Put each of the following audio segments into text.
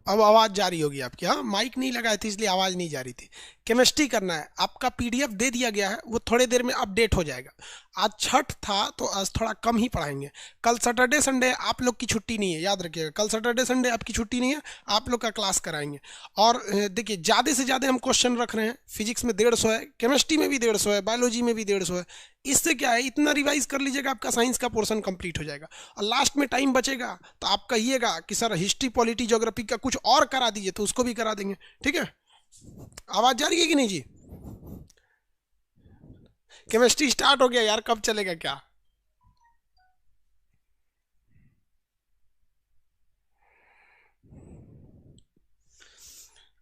अब आवाज़ जारी होगी आपकी। हाँ, माइक नहीं लगाई थी इसलिए आवाज़ नहीं जा रही थी। केमिस्ट्री करना है, आपका पीडीएफ दे दिया गया है, वो थोड़ी देर में अपडेट हो जाएगा। आज छठ था तो आज थोड़ा कम ही पढ़ाएंगे। कल सैटरडे संडे आप लोग की छुट्टी नहीं है, याद रखिएगा, कल सैटरडे संडे आपकी छुट्टी नहीं है, आप लोग का क्लास कराएंगे। और देखिए, ज़्यादा से ज़्यादा हम क्वेश्चन रख रहे हैं। फिजिक्स में 150 है, केमिस्ट्री में भी 150 है, बायोलॉजी में भी 150 है। इससे क्या है, इतना रिवाइज कर लीजिएगा, आपका साइंस का पोर्शन कंप्लीट हो जाएगा। और लास्ट में टाइम बचेगा तो आप कहिएगा कि सर हिस्ट्री पॉलिटी ज्योग्राफी का कुछ और करा दीजिए, तो उसको भी करा देंगे। ठीक है, आवाज़ जा रही है कि नहीं जी? केमिस्ट्री स्टार्ट हो गया यार, कब चलेगा क्या?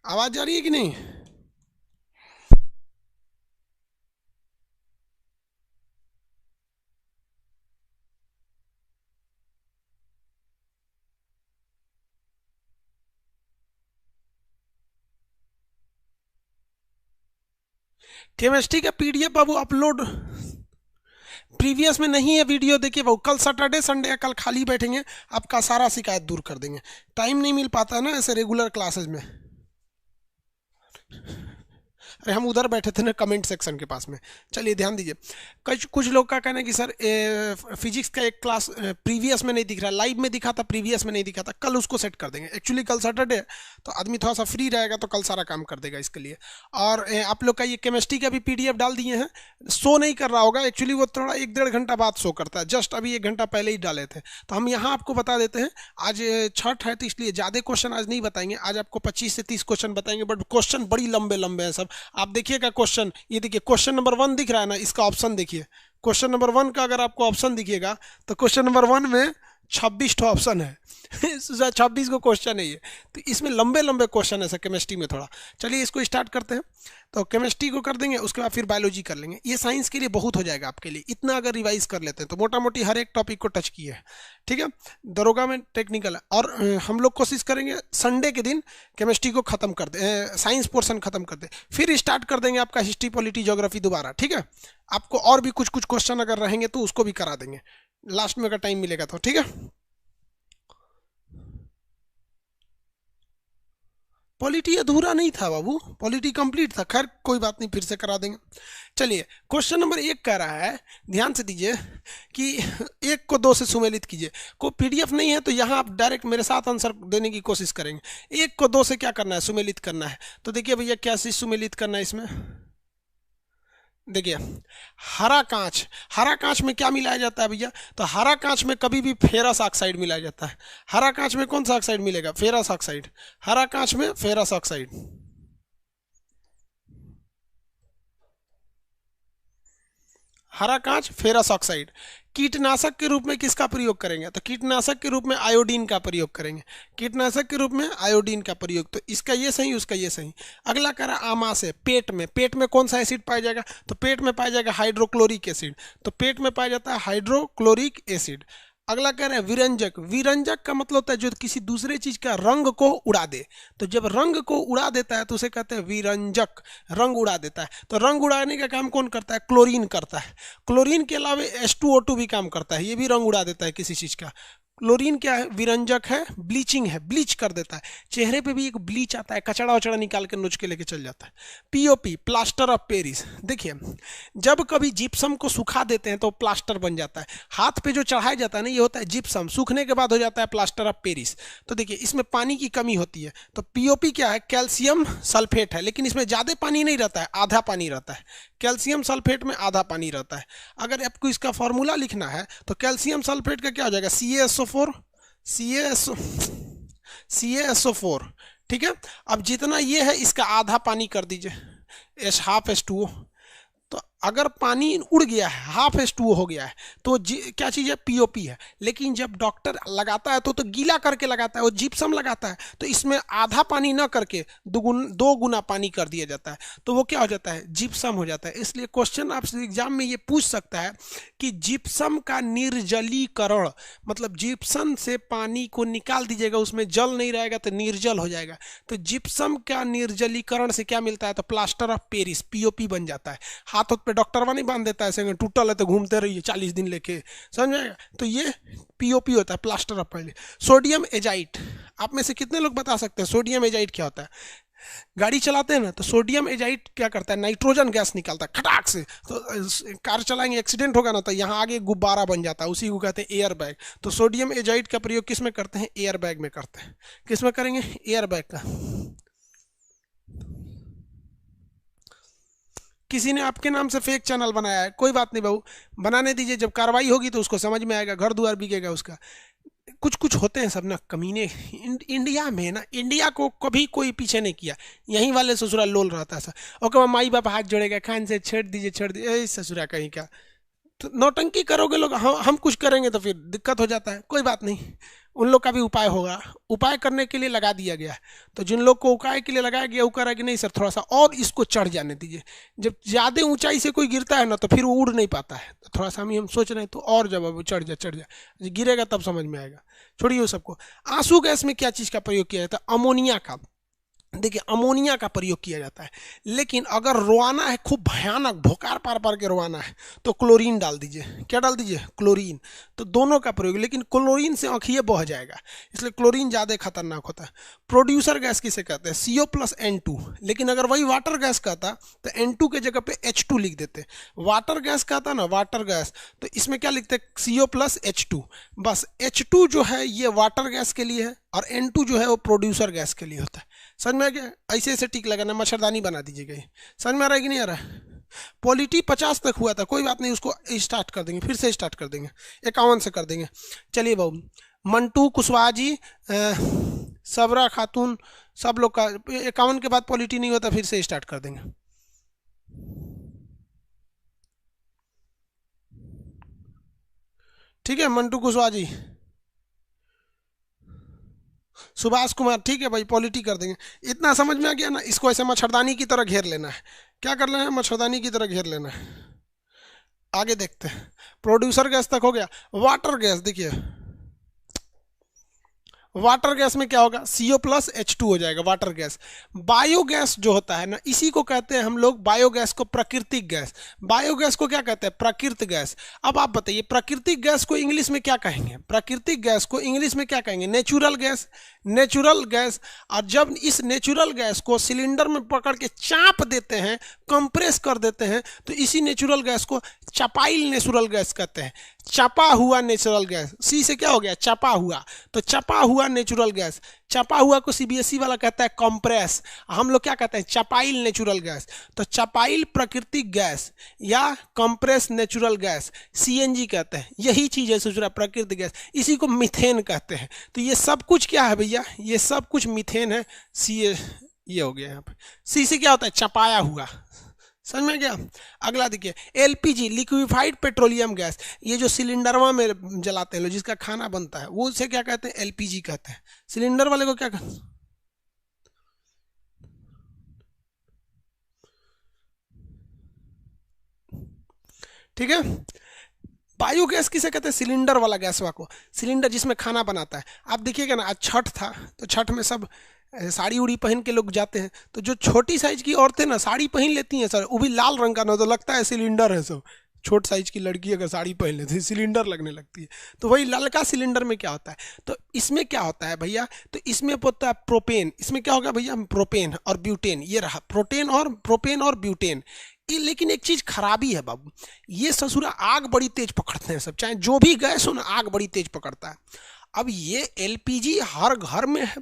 आवाज़ जा रही है कि नहीं? केमिस्ट्री का पीडीएफ बाबू अपलोड प्रीवियस में नहीं है वीडियो। देखिए बाबू, कल सैटरडे संडे है, कल खाली बैठेंगे, आपका सारा शिकायत दूर कर देंगे। टाइम नहीं मिल पाता है ना ऐसे रेगुलर क्लासेस में। अरे हम उधर बैठे थे ना कमेंट सेक्शन के पास में। चलिए ध्यान दीजिए, कुछ कुछ लोग का कहना है कि सर फिजिक्स का एक क्लास प्रीवियस में नहीं दिख रहा, लाइव में दिखा था, प्रीवियस में नहीं दिखा था। कल उसको सेट कर देंगे। एक्चुअली कल सैटरडे है तो आदमी थोड़ा सा फ्री रहेगा, तो कल सारा काम कर देगा इसके लिए। और आप लोग का ये केमिस्ट्री का भी पीडीएफ डाल दिए हैं। शो नहीं कर रहा होगा, एक्चुअली वो थोड़ा 1-1.5 घंटा बाद शो करता है। जस्ट अभी 1 घंटा पहले ही डाले थे, तो हम यहाँ आपको बता देते हैं। आज छठ है तो इसलिए ज़्यादा क्वेश्चन आज नहीं बताएंगे। आज आपको 25 से 30 क्वेश्चन बताएंगे, बट क्वेश्चन बड़ी लंबे लंबे हैं सब। आप देखिएगा क्वेश्चन, ये देखिए क्वेश्चन नंबर 1 दिख रहा है ना, इसका ऑप्शन देखिए। क्वेश्चन नंबर 1 का अगर आपको ऑप्शन दिखिएगा तो क्वेश्चन नंबर 1 में 26 ऑप्शन है 26 को क्वेश्चन है ये। तो इसमें लंबे लंबे क्वेश्चन है सर केमिस्ट्री में थोड़ा। चलिए इसको स्टार्ट करते हैं। तो केमिस्ट्री को कर देंगे, उसके बाद फिर बायोलॉजी कर लेंगे। ये साइंस के लिए बहुत हो जाएगा आपके लिए, इतना अगर रिवाइज कर लेते हैं तो। मोटा मोटी हर एक टॉपिक को टच किए हैं, ठीक है। दरोगा में टेक्निकल है। और हम लोग कोशिश करेंगे संडे के दिन केमिस्ट्री को खत्म कर दे, साइंस पोर्शन खत्म कर दे, फिर स्टार्ट कर देंगे आपका हिस्ट्री पॉलिटी ज्योग्राफी दोबारा, ठीक है। आपको और भी कुछ कुछ क्वेश्चन अगर रहेंगे तो उसको भी करा देंगे लास्ट में अगर टाइम मिलेगा तो, ठीक है। पॉलिटी अधूरा नहीं था बाबू, पॉलिटी कंप्लीट था। खैर कोई बात नहीं, फिर से करा देंगे। चलिए क्वेश्चन नंबर 1 कह रहा है, ध्यान से दीजिए कि 1 को 2 से सुमेलित कीजिए। कोई पीडीएफ नहीं है तो यहाँ आप डायरेक्ट मेरे साथ आंसर देने की कोशिश करेंगे। 1 को 2 से क्या करना है, सुमेलित करना है। तो देखिए भैया क्या चीज सुमेलित करना है इसमें। देखिए हरा कांच, हरा कांच में क्या मिलाया जाता है भैया? तो हरा कांच में कभी भी फेरस ऑक्साइड मिलाया जाता है। हरा कांच में कौन सा ऑक्साइड मिलेगा? Ferrous oxide. हरा कांच में फेरस ऑक्साइड। हरा कांच फेरस ऑक्साइड। कीटनाशक के रूप में किसका प्रयोग करेंगे? तो कीटनाशक के रूप में आयोडीन का प्रयोग करेंगे। कीटनाशक के रूप में आयोडीन का प्रयोग। तो इसका ये सही, उसका ये सही। अगला करा आमाशय, पेट में। पेट में कौन सा एसिड पाया जाएगा? तो पेट में पाया जाएगा हाइड्रोक्लोरिक एसिड। तो पेट में पाया जाता है हाइड्रोक्लोरिक एसिड। अगला कह रहे हैं विरंजक। विरंजक का मतलब होता है जो किसी दूसरे चीज का रंग को उड़ा दे। तो जब रंग को उड़ा देता है तो उसे कहते हैं विरंजक, रंग उड़ा देता है। तो रंग उड़ाने का काम कौन करता है? क्लोरीन करता है। क्लोरीन के अलावा H2O2 भी काम करता है, ये भी रंग उड़ा देता है किसी चीज का। क्लोरीन क्या है? विरंजक है, ब्लीचिंग है, ब्लीच कर देता है। चेहरे पे भी एक ब्लीच आता है, कचड़ा वचड़ा निकाल के नोच के लेके चल जाता है। POP, plaster of Paris. देखिए जब कभी जिप्सम को सुखा देते हैं तो प्लास्टर बन जाता है। हाथ पे जो चढ़ाया जाता है ना, ये होता है जिप्सम, सूखने के बाद हो जाता है प्लास्टर ऑफ पेरिस। तो देखिए इसमें पानी की कमी होती है। तो पीओपी क्या है? कैल्शियम सल्फेट है, लेकिन इसमें ज़्यादा पानी नहीं रहता है, आधा पानी रहता है। कैल्शियम सल्फेट में आधा पानी रहता है। अगर आपको इसका फॉर्मूला लिखना है तो कैल्शियम सल्फेट का क्या हो जाएगा? CaSO4, CaSO4, ठीक है। अब जितना ये है इसका आधा पानी कर दीजिए, H2O। तो अगर पानी उड़ गया है, H2O हो गया है, तो क्या चीज़ है? पीओपी है। लेकिन जब डॉक्टर लगाता है तो गीला करके लगाता है, वो जिप्सम लगाता है, तो इसमें आधा पानी ना करके 2 गुना पानी कर दिया जाता है। तो वो क्या हो जाता है? जिप्सम हो जाता है। इसलिए क्वेश्चन आपसे एग्जाम में ये पूछ सकता है कि जिप्सम का निर्जलीकरण, मतलब जिप्सम से पानी को निकाल दीजिएगा, उसमें जल नहीं रहेगा तो निर्जल हो जाएगा। तो जिप्सम का निर्जलीकरण से क्या मिलता है? तो प्लास्टर ऑफ पेरिस, पीओपी बन जाता है। हाथ पे डॉक्टरवा नहीं बांध देता ऐसे, टूटल है तो घूमते रहिए 40 दिन लेके, समझ में आएगा। तो ये पीओपी होता है, प्लास्टर ऑफ पहले। सोडियम एजाइट, आप में से कितने लोग बता सकते हैं सोडियम एजाइट क्या होता है? गाड़ी चलाते हैं ना तो सोडियम एजाइट क्या करता है, नाइट्रोजन गैस निकालता है खटाक से, तो कार चलाएंगे एक्सीडेंट होगा ना तो यहाँ आगे गुब्बारा बन जाता है, उसी को कहते हैं एयर बैग। तो सोडियम एजाइट का प्रयोग किस में करते हैं? एयर बैग में करते हैं। किस में करेंगे? एयर बैग का। किसी ने आपके नाम से फेक चैनल बनाया है, कोई बात नहीं बहू, बनाने दीजिए, जब कार्रवाई होगी तो उसको समझ में आएगा, घर द्वार बिकेगा उसका। कुछ कुछ होते हैं सब ना कमीने इंडिया में ना, इंडिया को कभी कोई पीछे नहीं किया, यहीं वाले ससुरा लोल रहता है ऐसा, और कब माई बाप हाथ जोड़ेगा, खान से छेड़ दीजिए छेड़ दीजिए, ससुरा कहीं का। तो नौटंकी करोगे लोग, हम कुछ करेंगे तो फिर दिक्कत हो जाता है। कोई बात नहीं, उन लोग का भी उपाय होगा, उपाय करने के लिए लगा दिया गया। तो जिन लोग को उपाय के लिए लगाया गया वो कह रहा है कि नहीं सर थोड़ा सा और इसको चढ़ जाने दीजिए, जब ज़्यादा ऊंचाई से कोई गिरता है ना तो फिर वो उड़ नहीं पाता है, तो थोड़ा सा हम सोच रहे हैं तो और जब वो चढ़ जा गिरेगा तब समझ में आएगा। छोड़िए वो सबको। आंसू गैस में क्या चीज़ का प्रयोग किया जाता है? अमोनिया का। देखिए अमोनिया का प्रयोग किया जाता है, लेकिन अगर रोआना है खूब भयानक भोकार पार पार के रोआना है तो क्लोरीन डाल दीजिए। क्या डाल दीजिए? क्लोरीन। तो दोनों का प्रयोग, लेकिन क्लोरीन से आँखिए बह जाएगा, इसलिए क्लोरीन ज़्यादा खतरनाक होता है। प्रोड्यूसर गैस किसे कहते हैं? CO+N2। लेकिन अगर वही वाटर गैस कहता तो N2 के जगह पे H2 लिख देते। वाटर गैस कहता ना, वाटर गैस, तो इसमें क्या लिखते? CO+H2। बस H2 जो है ये वाटर गैस के लिए है और N2 जो है वो प्रोड्यूसर गैस के लिए होता है। समझ में आ गया? ऐसे ऐसे टिक लगाना, मच्छरदानी बना दीजिएगा। समझ में आ रहा है कि नहीं आ रहा है? पॉलिटी 50 तक हुआ था, कोई बात नहीं, उसको स्टार्ट कर देंगे, फिर से स्टार्ट कर देंगे, 51 से कर देंगे। चलिए बाबू, मंटू कुशवाहा जी, सबरा खातून, सब लोग का 51 के बाद पॉलिटी नहीं होता, फिर से स्टार्ट कर देंगे। ठीक है मंटू कुशवाहा जी, सुभाष कुमार, ठीक है भाई, पॉलिटी कर देंगे। इतना समझ में आ गया ना? इसको ऐसे मच्छरदानी की तरह घेर लेना है। क्या कर लेना है? मच्छरदानी की तरह घेर लेना है। आगे देखते हैं। प्रोड्यूसर गैस तक हो गया। वाटर गैस, देखिए वाटर गैस में क्या होगा? CO+H2 हो जाएगा वाटर गैस। बायोगैस जो होता है ना, इसी को कहते हैं हम लोग बायोगैस को प्राकृतिक गैस। बायोगैस को क्या कहते हैं? प्राकृतिक गैस। अब आप बताइए प्राकृतिक गैस को इंग्लिश में क्या कहेंगे? प्राकृतिक गैस को इंग्लिश में क्या कहेंगे? Natural gas. Natural gas. और जब इस नेचुरल गैस को सिलेंडर में पकड़ के चाप देते हैं, कंप्रेस कर देते हैं, तो इसी नेचुरल गैस को चपाइल नेचुरल गैस कहते हैं। चपा हुआ नेचुरल गैस, सी से क्या हो गया? चपा हुआ। तो चपा हुआ नेचुरल गैस। चपा हुआ को CBSE वाला कहता है कंप्रेस, हम लोग क्या कहते हैं? चपाइल नेचुरल गैस। तो चपाइल प्राकृतिक गैस या कंप्रेस नेचुरल गैस, CNG कहते हैं। यही चीज़ है दूसरा प्राकृतिक गैस, इसी को मीथेन कहते हैं। तो ये सब कुछ क्या है भैया? ये सब कुछ मीथेन है। ये हो गया यहाँ पे। सी से क्या होता है? चपाया हुआ। समझ में गया? अगला देखिए LPG, लिक्विफाइड पेट्रोलियम गैस। ये जो सिलेंडरवा में जलाते हैं लोग, जिसका खाना बनता है, वो उसे क्या कहते हैं? LPG कहते हैं। सिलेंडर वाले को क्या कहते हैं? ठीक है। बायोगैस किसे कहते हैं? सिलेंडर वाला गैसवा को। सिलेंडर जिसमें खाना बनाता है। आप देखिएगा ना, आज छठ था तो छठ में सब साड़ी उड़ी पहन के लोग जाते हैं, तो जो छोटी साइज की औरतें ना साड़ी पहन लेती हैं सर, वो भी लाल रंग का ना, तो लगता है सिलेंडर है सब। छोट साइज की लड़की अगर साड़ी पहन लेती है सिलेंडर लगने लगती है। तो वही ललका सिलेंडर में क्या होता है? तो इसमें क्या होता है भैया? तो इसमें होता है प्रोपेन। इसमें क्या होगा भैया? प्रोपेन और ब्यूटेन। ये रहा प्रोपेन और ब्यूटेन। लेकिन एक चीज खराबी है बाबू, ये ससुरा आग बड़ी तेज पकड़ते हैं सब, चाहे जो भी गैस हो ना, आग बड़ी तेज पकड़ता है। अब ये LPG हर घर में है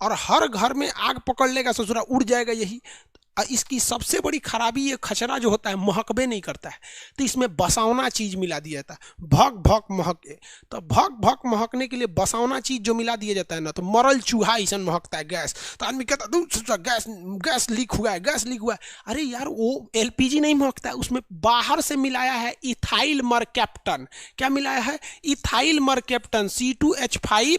और हर घर में आग पकड़ लेगा ससुरा, उड़ जाएगा यही। इसकी सबसे बड़ी खराबी, ये खचरा जो होता है महकबे नहीं करता है, तो इसमें बसौना चीज मिला दिया जाता है, भक भक महके। तो भक भक महकने के लिए बसौना चीज जो मिला दिया जाता है ना, तो मरल चूहा ऐसा महकता है गैस। तो आदमी कहता है गैस लीक हुआ है, गैस लीक हुआ है। अरे यार वो LPG नहीं महकता है, उसमें बाहर से मिलाया है इथाइल मरकैप्टन। क्या मिलाया है? इथाइल मरकैप्टन, C2H5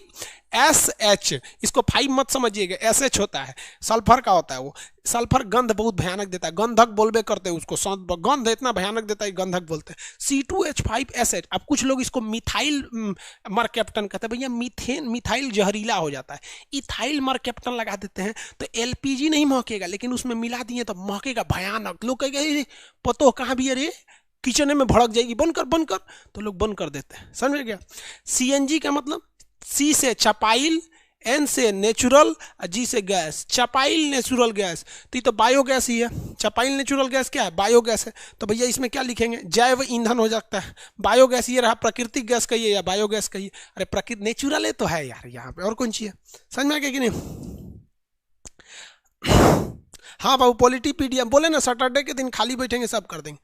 SH, इसको 5 मत समझिएगा, SH होता है, सल्फर का होता है वो। सल्फर गंध बहुत भयानक देता है, गंधक बोलबे करते हैं उसको, गंध इतना भयानक देता है गंधक बोलते हैं। C2H5SH। अब कुछ लोग इसको मिथाइल मरकैप्टन कहते हैं, भैया मीथेन, मिथाइल जहरीला हो जाता है, इथाइल मरकैप्टन लगा देते हैं तो LPG नहीं महकेगा, लेकिन उसमें मिला दिए तो महकेगा भयानक। लोग कहेगा पतो कहाँ भी, अरे किचन में भड़क जाएगी, बंद कर बंद कर, तो लोग बंद कर देते हैं, समझ में गया। CNG का मतलब C से चपाइल, N से नेचुरल, G से गैस, चपाइल नेचुरल गैस, तो ये तो बायोगैस ही है। चपाइल नेचुरल गैस क्या है, बायोगैस है। तो भैया इसमें क्या लिखेंगे, जैव ईंधन हो जाता है। बायोगैस ये रहा, प्राकृतिक गैस कहिए या बायोगैस कहिए, अरे प्राकृतिक नेचुरल है तो है यार, यहाँ पे और कौन सी है, समझ में आ गया कि नहीं। हाँ बाबू, पॉलिटीपीडिया बोले ना, सैटरडे के दिन खाली बैठेंगे सब कर देंगे।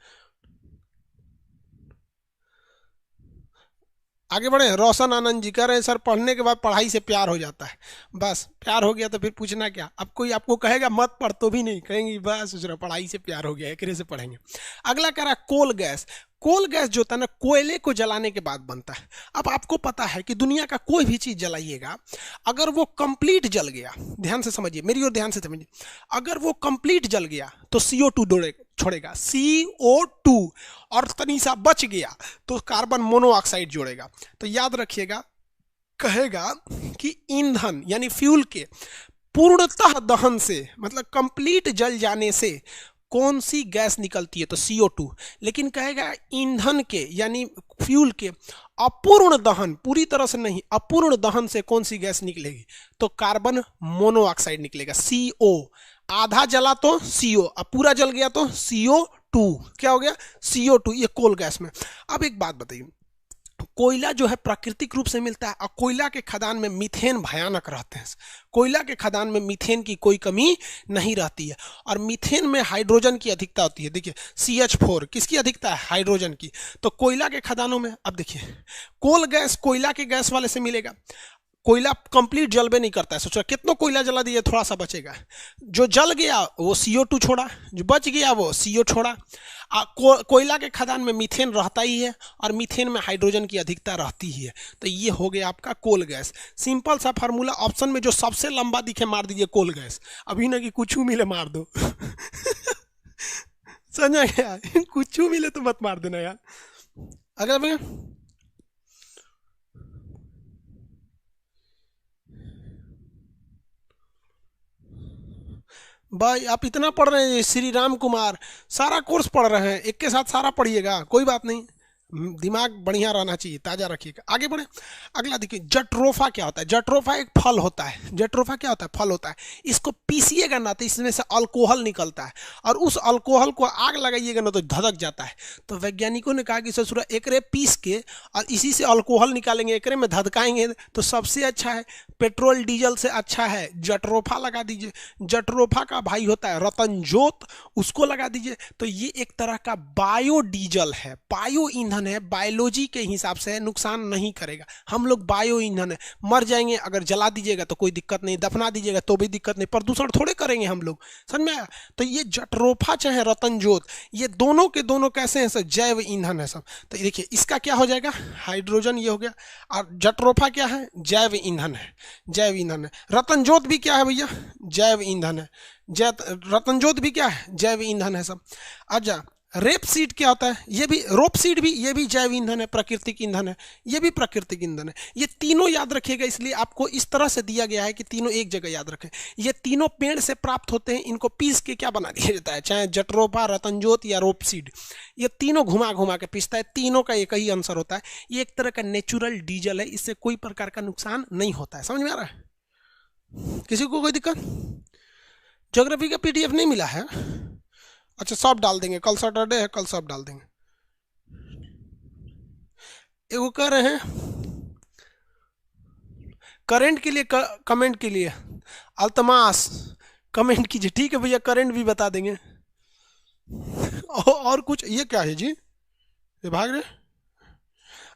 आगे बढ़े। रोशन आनंद जी कह रहे हैं सर पढ़ने के बाद पढ़ाई से प्यार हो जाता है, बस प्यार हो गया तो फिर पूछना क्या। अब कोई आपको कहेगा मत पढ़ तो भी नहीं कहेंगे, बस पढ़ाई से प्यार हो गया, एक से पढ़ेंगे। अगला कह रहा है कोल गैस। कोल गैस जो होता है ना, कोयले को जलाने के बाद बनता है। अब आपको पता है कि दुनिया का कोई भी चीज जलाइएगा, अगर वो कंप्लीट जल गया, ध्यान से समझिए मेरी और ध्यान से समझिए, अगर वो कंप्लीट जल गया तो CO2 छोड़ेगा, CO2, और तनी सा बच गया तो कार्बन मोनोऑक्साइड जोड़ेगा। तो याद रखिएगा, कहेगा कि ईंधन यानी फ्यूल के पूर्णतः दहन से, मतलब कंप्लीट जल जाने से कौन सी गैस निकलती है, तो CO2। लेकिन कहेगा ईंधन के यानी फ्यूल के अपूर्ण दहन, पूरी तरह से नहीं, अपूर्ण दहन से कौन सी गैस निकलेगी, तो कार्बन मोनोऑक्साइड निकलेगा, CO। आधा जला तो CO, अब पूरा जल गया तो CO2, क्या हो गया, CO2, ये कोल गैस में। अब एक बात बताइए, कोयला जो है प्राकृतिक रूप से मिलता है, और कोयला के खदान में मीथेन भयानक रहते हैं। कोयला के खदान में मीथेन की कोई कमी नहीं रहती है, और मीथेन में हाइड्रोजन की अधिकता होती है। देखिए CH4 किसकी अधिकता है, हाइड्रोजन की। तो कोयला के खदानों में, अब देखिए कोल गैस कोयला के गैस वाले से मिलेगा, कोयला कंप्लीट जलबे नहीं करता है। सोचो कितना कोयला जला दिए, थोड़ा सा बचेगा, जो जल गया वो CO2 छोड़ा, जो बच गया वो CO छोड़ा। कोयला के खदान में मीथेन रहता ही है, और मीथेन में हाइड्रोजन की अधिकता रहती ही है। तो ये हो गया आपका कोल गैस। सिंपल सा फार्मूला, ऑप्शन में जो सबसे लंबा दिखे मार दीजिए कोल गैस, अभी ना कि कुछ मिले मार दो समझ गया, कुछ मिले तो मत मार देना यार। अगर भाई आप इतना पढ़ रहे हैं, श्री राम कुमार सारा कोर्स पढ़ रहे हैं, एक के साथ सारा पढ़िएगा, कोई बात नहीं, दिमाग बढ़िया रहना चाहिए, ताजा रखिएगा। आगे बढ़े। अगला देखिए, जट्रोफा क्या होता है। जट्रोफा एक फल होता है। जट्रोफा क्या होता है, फल होता है। इसको पीसिएगा ना तो इसमें से अल्कोहल निकलता है, और उस अल्कोहल को आग लगाइएगा ना तो धधक जाता है। तो वैज्ञानिकों ने कहा कि ससुरा एकरे पीस के और इसी से अल्कोहल निकालेंगे, एकरे में धधकाएंगे तो सबसे अच्छा है, पेट्रोल डीजल से अच्छा है जट्रोफा लगा दीजिए। जट्रोफा का भाई होता है रतनजोत, उसको लगा दीजिए। तो ये एक तरह का बायोडीजल है, बायो ईंधन है, बायोलॉजी के हिसाब से नुकसान नहीं करेगा। हम लोग बायो ईंधन है, मर जाएंगे अगर जला दीजिएगा तो कोई दिक्कत नहीं, दफना दीजिएगा तो भी दिक्कत नहीं, प्रदूषण थोड़े करेंगे हम लोग, समझ में आया। तो ये जट्रोफा चाहे रतनजोत, ये दोनों के दोनों कैसे हैं, सब जैव ईंधन है सब। तो देखिए इसका क्या हो जाएगा, हाइड्रोजन ये हो गया, और जट्रोफा क्या है, जैव ईंधन है, जैव ईंधन है। रतनजोत भी क्या है भैया, जैव ईंधन है। रतनजोत भी क्या है, जैव ईंधन है सब। अच्छा, रेप सीड क्या होता है, ये भी, रोप सीड भी, ये भी जैव ईंधन है, प्राकृतिक ईंधन है, ये भी प्राकृतिक ईंधन है। ये तीनों याद रखिएगा, इसलिए आपको इस तरह से दिया गया है कि तीनों एक जगह याद रखें। ये तीनों पेड़ से प्राप्त होते हैं, इनको पीस के क्या बना दिया जाता है, चाहे जट्रोफा, रतनजोत या रोप सीड, ये तीनों घुमा घुमा के पीसता है, तीनों का एक ही आंसर होता है। ये एक तरह का नेचुरल डीजल है, इससे कोई प्रकार का नुकसान नहीं होता है। समझ में आ रहा है, किसी को कोई दिक्कत। ज्योग्राफी का PDF नहीं मिला है, अच्छा सब डाल देंगे, कल सैटरडे है, कल सब डाल देंगे। वो कह रहे हैं करंट के लिए, कमेंट के लिए अल्तमास कमेंट कीजिए, ठीक है भैया, करंट भी बता देंगे। और कुछ, ये क्या है जी, ये भाग रहे।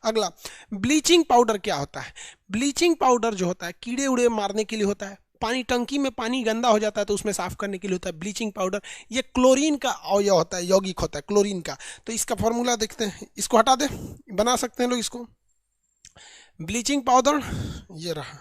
अगला, ब्लीचिंग पाउडर क्या होता है। ब्लीचिंग पाउडर जो होता है कीड़े उड़े मारने के लिए होता है, पानी, टंकी में पानी गंदा हो जाता है तो उसमें साफ करने के लिए होता है ब्लीचिंग पाउडर। ये क्लोरीन का अवयव होता है, यौगिक होता है क्लोरीन का। तो इसका फॉर्मूला देखते हैं, इसको हटा दे, बना सकते हैं लोग इसको। ब्लीचिंग पाउडर ये रहा,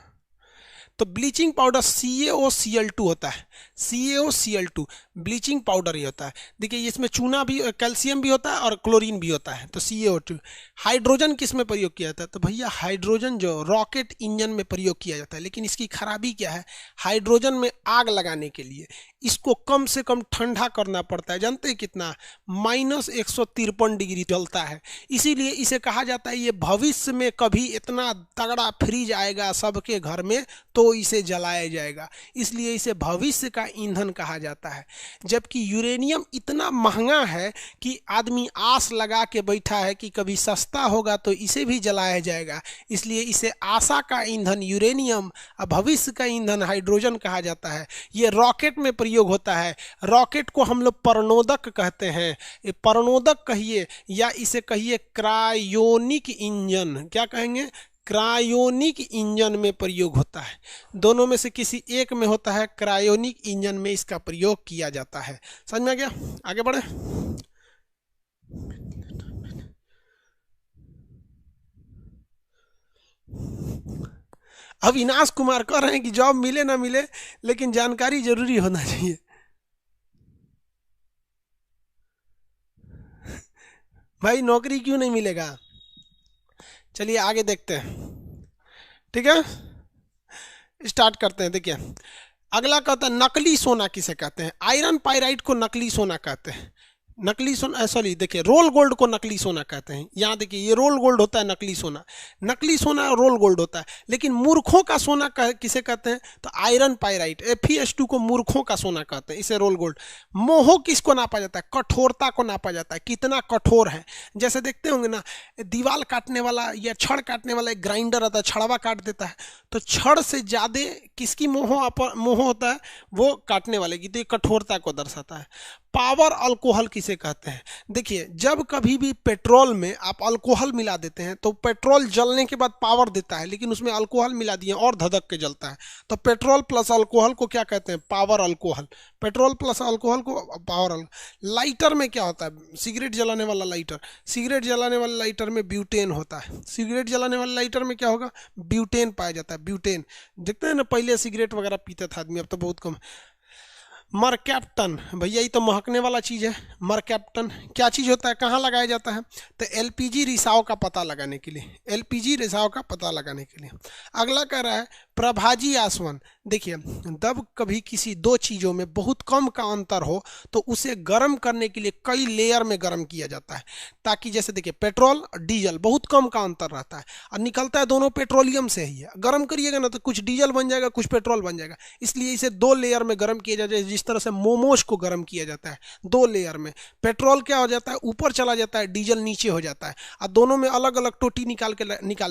तो ब्लीचिंग पाउडर CaOCl2 होता है, CaOCl2 ब्लीचिंग पाउडर ही होता है। देखिए इसमें चूना भी, कैल्शियम भी होता है और क्लोरीन भी होता है, तो CaO2। हाइड्रोजन किस में प्रयोग किया जाता है? तो भैया हाइड्रोजन जो रॉकेट इंजन में प्रयोग किया जाता है, लेकिन इसकी खराबी क्या है? हाइड्रोजन में आग लगाने के लिए इसको कम से कम ठंडा करना पड़ता है। जानते हैं कितना? -153 डिग्री जलता है। इसीलिए इसे कहा जाता है ये भविष्य में कभी इतना तगड़ा फ्रिज आएगा सबके घर में तो इसे जलाया जाएगा, इसलिए इसे भविष्य का ईंधन कहा जाता है। जबकि यूरेनियम इतना महंगा है कि आदमी आस लगा के बैठा है कि कभी सस्ता होगा तो इसे भी जलाया जाएगा, इसलिए इसे आशा का ईंधन यूरेनियम और भविष्य का ईंधन हाइड्रोजन कहा जाता है। ये रॉकेट में प्रयोग होता है। रॉकेट को हम लोग प्रणोदक कहते हैं, ये प्रणोदक कहिए या इसे कहिए क्रायोनिक इंजन। क्या कहेंगे? क्रायोनिक इंजन में प्रयोग होता है। दोनों में से किसी एक में होता है, क्रायोनिक इंजन में इसका प्रयोग किया जाता है। समझ में आ गया? आगे बढ़े। अविनाश कुमार कह रहे हैं कि जॉब मिले ना मिले लेकिन जानकारी जरूरी होना चाहिए। भाई नौकरी क्यों नहीं मिलेगा? चलिए आगे देखते हैं, ठीक है, स्टार्ट करते हैं। देखिए अगला कहता है नकली सोना किसे कहते हैं? आयरन पाइराइट को नकली सोना कहते हैं। नकली सोना, सॉरी देखिए रोल गोल्ड को नकली सोना कहते हैं। यहाँ देखिए ये रोल गोल्ड होता है, नकली सोना। नकली सोना और रोल गोल्ड होता है। लेकिन मूर्खों का सोना किसे कहते हैं? तो आयरन पाइराइट Fe2 को मूर्खों का सोना कहते हैं, इसे रोल गोल्ड। मोह किसको नापा जाता है? कठोरता को नापा जाता है, कितना कठोर है। जैसे देखते होंगे ना, दीवार काटने वाला या छड़ काटने वाला एक ग्राइंडर आता है, छड़वा काट देता है, तो छड़ से ज्यादा किसकी मोह होता है? वो काटने वाले की। तो ये कठोरता को दर्शाता है। पावर अल्कोहल किसे कहते हैं? देखिए जब कभी भी पेट्रोल में आप अल्कोहल मिला देते हैं तो पेट्रोल जलने के बाद पावर देता है, लेकिन उसमें अल्कोहल मिला दिए और धधक के जलता है। तो पेट्रोल प्लस अल्कोहल को क्या कहते हैं? Power alcohol. Petrol plus alcohol को पावर अल्कोहल। लाइटर में क्या होता है? सिगरेट जलाने वाला लाइटर, सिगरेट जलाने वाले लाइटर में ब्यूटेन होता है। सिगरेट जलाने वाले लाइटर में क्या होगा? ब्यूटेन पाया जाता है। ब्यूटेन देखते हैं ना, पहले सिगरेट वगैरह पीता था आदमी, अब तो बहुत कम। मरकैप्टन, भैया ये तो महकने वाला चीज़ है। मरकैप्टन क्या चीज़ होता है? कहाँ लगाया जाता है? तो LPG रिसाव का पता लगाने के लिए, LPG रिसाव का पता लगाने के लिए। अगला कह रहा है प्रभाजी आसवन। देखिए जब कभी किसी दो चीज़ों में बहुत कम का अंतर हो तो उसे गर्म करने के लिए कई लेयर में गर्म किया जाता है, ताकि जैसे देखिए पेट्रोल और डीजल बहुत कम का अंतर रहता है और निकलता है दोनों पेट्रोलियम से ही है। गर्म करिएगा ना तो कुछ डीजल बन जाएगा, कुछ पेट्रोल बन जाएगा, इसलिए इसे 2 लेयर में गर्म किया जाता है। जिस तरह से मोमोज को गर्म किया जाता है 2 लेयर में, पेट्रोल क्या हो जाता है? ऊपर चला जाता है, डीजल नीचे हो जाता है और दोनों में अलग अलग टोटी निकाल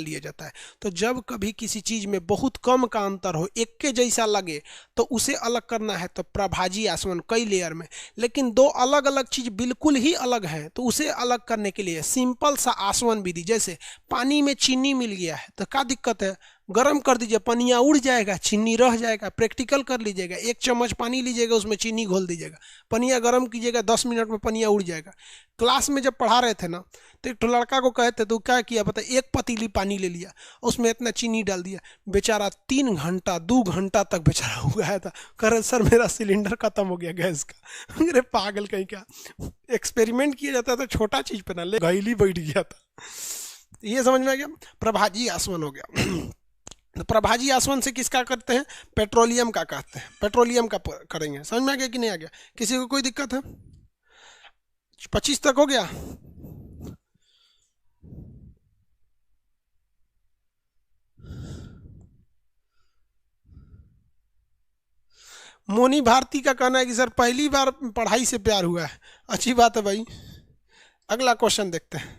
लिया जाता है। तो जब कभी किसी चीज़ में बहुत कम का अंतर हो, एक के जैसा लगे, तो उसे अलग करना है तो प्रभाजी आसवन कई लेयर में। लेकिन 2 अलग अलग चीज बिल्कुल ही अलग है तो उसे अलग करने के लिए सिंपल सा आसवन विधि। जैसे पानी में चीनी मिल गया है तो क्या दिक्कत है? गर्म कर दीजिए, पनिया उड़ जाएगा, चीनी रह जाएगा। प्रैक्टिकल कर लीजिएगा, 1 चम्मच पानी लीजिएगा, उसमें चीनी घोल दीजिएगा, पनिया गर्म कीजिएगा, 10 मिनट में पनिया उड़ जाएगा। क्लास में जब पढ़ा रहे थे ना तो एक लड़का को कहे थे तो क्या किया पता? 1 पतीली पानी ले लिया, उसमें इतना चीनी डाल दिया, बेचारा 3 घंटा 2 घंटा तक बेचारा उगाया था। कह रहे सर मेरा सिलेंडर खत्म हो गया गैस का। अरे पागल कहीं, क्या एक्सपेरिमेंट किया जाता था छोटा चीज पे ना, ले घायली बैठ गया था। ये समझ में आ गया? प्रभाजी आसवन हो गया। तो प्रभाजी आसवन से किसका करते हैं? पेट्रोलियम का कहते हैं, पेट्रोलियम का करेंगे। समझ में आ गया कि नहीं आ गया? किसी को कोई दिक्कत है? 25 तक हो गया? मोनी भारती का कहना है कि सर पहली बार पढ़ाई से प्यार हुआ है। अच्छी बात है भाई। अगला क्वेश्चन देखते हैं,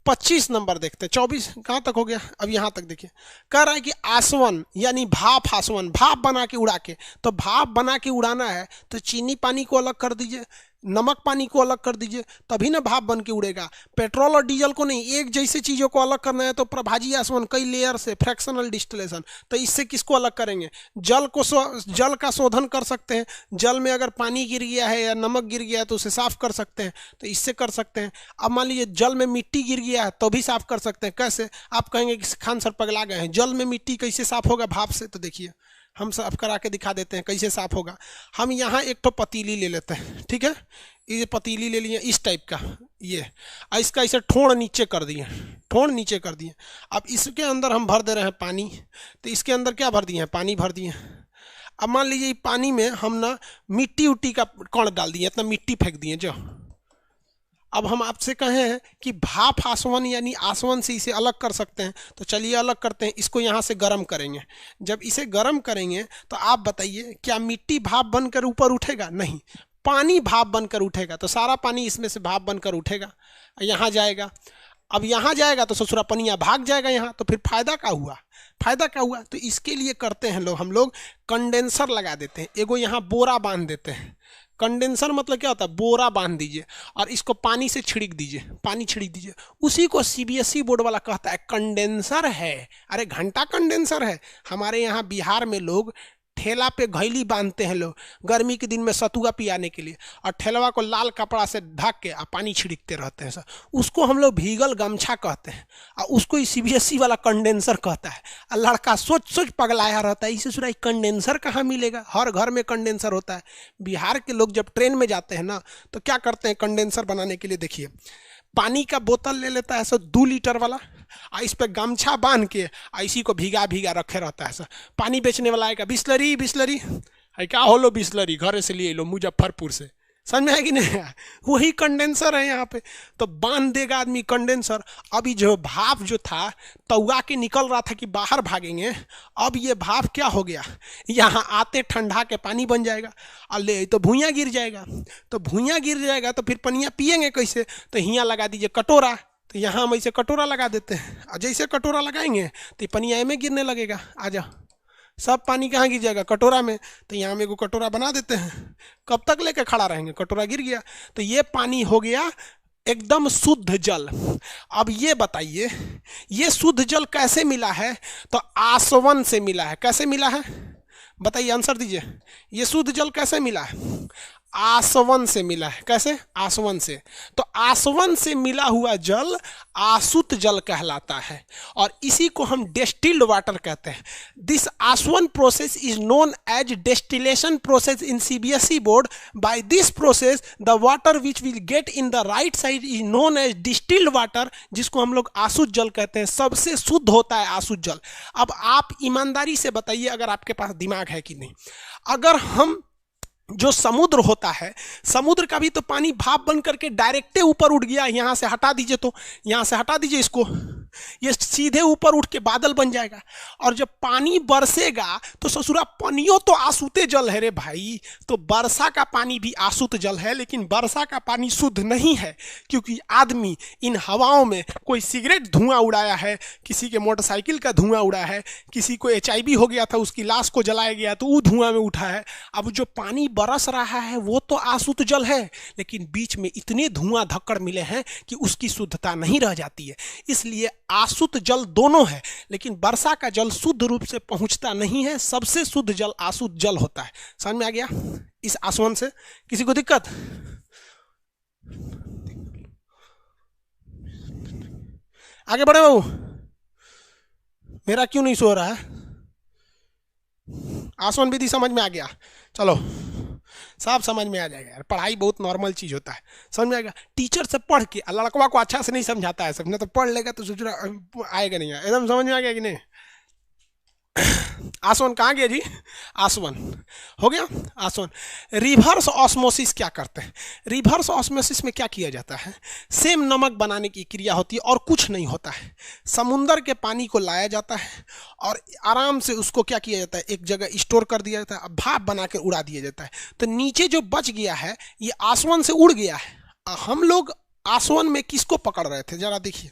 25 नंबर देखते हैं। 24 कहाँ तक हो गया? अब यहाँ तक देखिए, कह रहा है कि आसवन यानी भाप आसवन, भाप बना के उड़ा के। तो भाप बना के उड़ाना है तो चीनी पानी को अलग कर दीजिए, नमक पानी को अलग कर दीजिए, तभी ना भाप बन के उड़ेगा। पेट्रोल और डीजल को नहीं, एक जैसे चीज़ों को अलग करना है तो प्रभाजी आसवन कई लेयर से, फ्रैक्शनल डिस्टिलेशन। तो इससे किसको अलग करेंगे? जल को जल का शोधन कर सकते हैं। जल में अगर पानी गिर गया है या नमक गिर गया है तो उसे साफ कर सकते हैं, तो इससे कर सकते हैं। अब मान लीजिए जल में मिट्टी गिर गया है तो भी साफ कर सकते हैं। कैसे? आप कहेंगे कि खान सर पगला गए हैं, जल में मिट्टी कैसे साफ होगा भाप से? तो देखिए हम साफ करा के दिखा देते हैं कैसे साफ होगा। हम यहाँ एक तो पतीली ले लेते हैं, ठीक है, ये पतीली ले लिए इस टाइप का, ये इसका इसे ठोड़ नीचे कर दिए, ठोड़ नीचे कर दिए। अब इसके अंदर हम भर दे रहे हैं पानी, तो इसके अंदर क्या भर दिए हैं? पानी भर दिए। अब मान लीजिए पानी में हम ना मिट्टी उट्टी का कण डाल दिए, इतना मिट्टी फेंक दिए जो। अब हम आपसे कहे हैं कि भाप आसवन यानी आसवन से इसे अलग कर सकते हैं, तो चलिए अलग करते हैं। इसको यहाँ से गर्म करेंगे। जब इसे गर्म करेंगे तो आप बताइए क्या मिट्टी भाप बनकर ऊपर उठेगा? नहीं, पानी भाप बनकर उठेगा। तो सारा पानी इसमें से भाप बनकर उठेगा, यहाँ जाएगा। अब यहाँ जाएगा तो ससुरा पनिया भाग जाएगा यहाँ, तो फिर फायदा क्या हुआ? फायदा क्या हुआ? तो इसके लिए करते हैं हम लोग कंडेंसर लगा देते हैं, एगो यहाँ बोरा बांध देते हैं। कंडेंसर मतलब क्या होता है? बोरा बांध दीजिए और इसको पानी से छिड़क दीजिए, पानी छिड़क दीजिए। उसी को सीबीएसई बोर्ड वाला कहता है कंडेंसर है। अरे घंटा कंडेंसर है। हमारे यहाँ बिहार में लोग ठेला पे घैली बांधते हैं लोग, गर्मी के दिन में सतुआ पियाने के लिए, और ठेलवा को लाल कपड़ा से ढक के पानी छिड़कते रहते हैं सर। उसको हम लोग भीगल गमछा कहते हैं, और उसको सीबीएसई वाला कंडेंसर कहता है। और लड़का सोच सोच पगलाया रहता है, इसे सुना कंडेंसर कहाँ मिलेगा? हर घर में कंडेंसर होता है। बिहार के लोग जब ट्रेन में जाते हैं ना, तो क्या करते हैं कंडेंसर बनाने के लिए? देखिए, पानी का बोतल ले लेता है सर 2 लीटर वाला, और इस पर गमछा बांध के इसी को भीगा भीगा रखे रहता है सर। पानी बेचने वाला आएगा, बिस्लरी बिस्लरी है क्या? हो लो बिस्लरी, घर से लिए लो मुजफ्फरपुर से। समझ में है कि नहीं? वही कंडेंसर है यहाँ पे। तो बांध देगा आदमी कंडेंसर। अभी जो भाप जो था तौआ के निकल रहा था कि बाहर भागेंगे, अब ये भाप क्या हो गया? यहाँ आते ठंडा के पानी बन जाएगा, और ले तो भुइयाँ गिर जाएगा। तो भुइयाँ गिर जाएगा तो फिर पनिया पिएंगे कैसे? तो यहाँ लगा दीजिए कटोरा। तो यहाँ हम ऐसे कटोरा लगा देते हैं, और जैसे कटोरा लगाएंगे तो पनिया में गिरने लगेगा। आ जाओ, सब पानी कहाँ गिर जाएगा? कटोरा में। तो यहाँ में को कटोरा बना देते हैं। कब तक लेके खड़ा रहेंगे? कटोरा गिर गया तो ये पानी हो गया एकदम शुद्ध जल। अब ये बताइए, ये शुद्ध जल कैसे मिला है? तो आसवन से मिला है। कैसे मिला है बताइए, आंसर दीजिए। ये शुद्ध जल कैसे मिला है? आसवन से मिला है। कैसे? आसवन से। तो आसवन से मिला हुआ जल आसुत जल कहलाता है, और इसी को हम डिस्टिल्ड वाटर कहते हैं। दिस आसवन process is known as distillation process in CBSE board. By this process the water which will get in the right side is known as distilled water, जिसको हम लोग आसुत जल कहते हैं। सबसे शुद्ध होता है आसुत जल। अब आप ईमानदारी से बताइए, अगर आपके पास दिमाग है कि नहीं, अगर हम जो समुद्र होता है, समुद्र का भी तो पानी भाप बन करके डायरेक्टे ऊपर उठ गया। यहाँ से हटा दीजिए, तो यहाँ से हटा दीजिए इसको, ये सीधे ऊपर उठ के बादल बन जाएगा। और जब पानी बरसेगा तो ससुरा पानियों तो आसुते जल है रे भाई। तो वर्षा का पानी भी आसुत जल है, लेकिन वर्षा का पानी शुद्ध नहीं है, क्योंकि आदमी इन हवाओं में कोई सिगरेट धुआं उड़ाया है, किसी के मोटरसाइकिल का धुआं उड़ा है, किसी को HIV हो गया था उसकी लाश को जलाया गया तो वो धुआं में उठा है। अब जो पानी बरस रहा है वो तो आसुत जल है, लेकिन बीच में इतने धुआं धक्कड़ मिले हैं कि उसकी शुद्धता नहीं रह जाती है। इसलिए आसुत जल दोनों है, लेकिन वर्षा का जल शुद्ध रूप से पहुंचता नहीं है। सबसे शुद्ध जल आसुत जल होता है। समझ में आ गया इस आसवन से? किसी को दिक्कत? आगे बढ़े बाबू। मेरा क्यों नहीं सो रहा है? आसवन विधि समझ में आ गया? चलो, सब समझ में आ जाएगा यार। पढ़ाई बहुत नॉर्मल चीज़ होता है, समझ में आएगा। टीचर से पढ़ के, लड़कवा को अच्छा से नहीं समझाता है, समझना तो पढ़ लेगा तो सोच रहा आएगा नहीं, एकदम समझ में आ गया कि नहीं? आसवन कहाँ गया जी? आसवन हो गया। आसवन। रिवर्स ऑस्मोसिस क्या करते हैं? रिवर्स ऑस्मोसिस में क्या किया जाता है? सेम नमक बनाने की क्रिया होती है और कुछ नहीं होता है। समुंदर के पानी को लाया जाता है और आराम से उसको क्या किया जाता है? एक जगह स्टोर कर दिया जाता है, भाप बना के उड़ा दिया जाता है। तो नीचे जो बच गया है ये आसवन से उड़ गया है। हम लोग आसवन में किसको पकड़ रहे थे? जरा देखिए,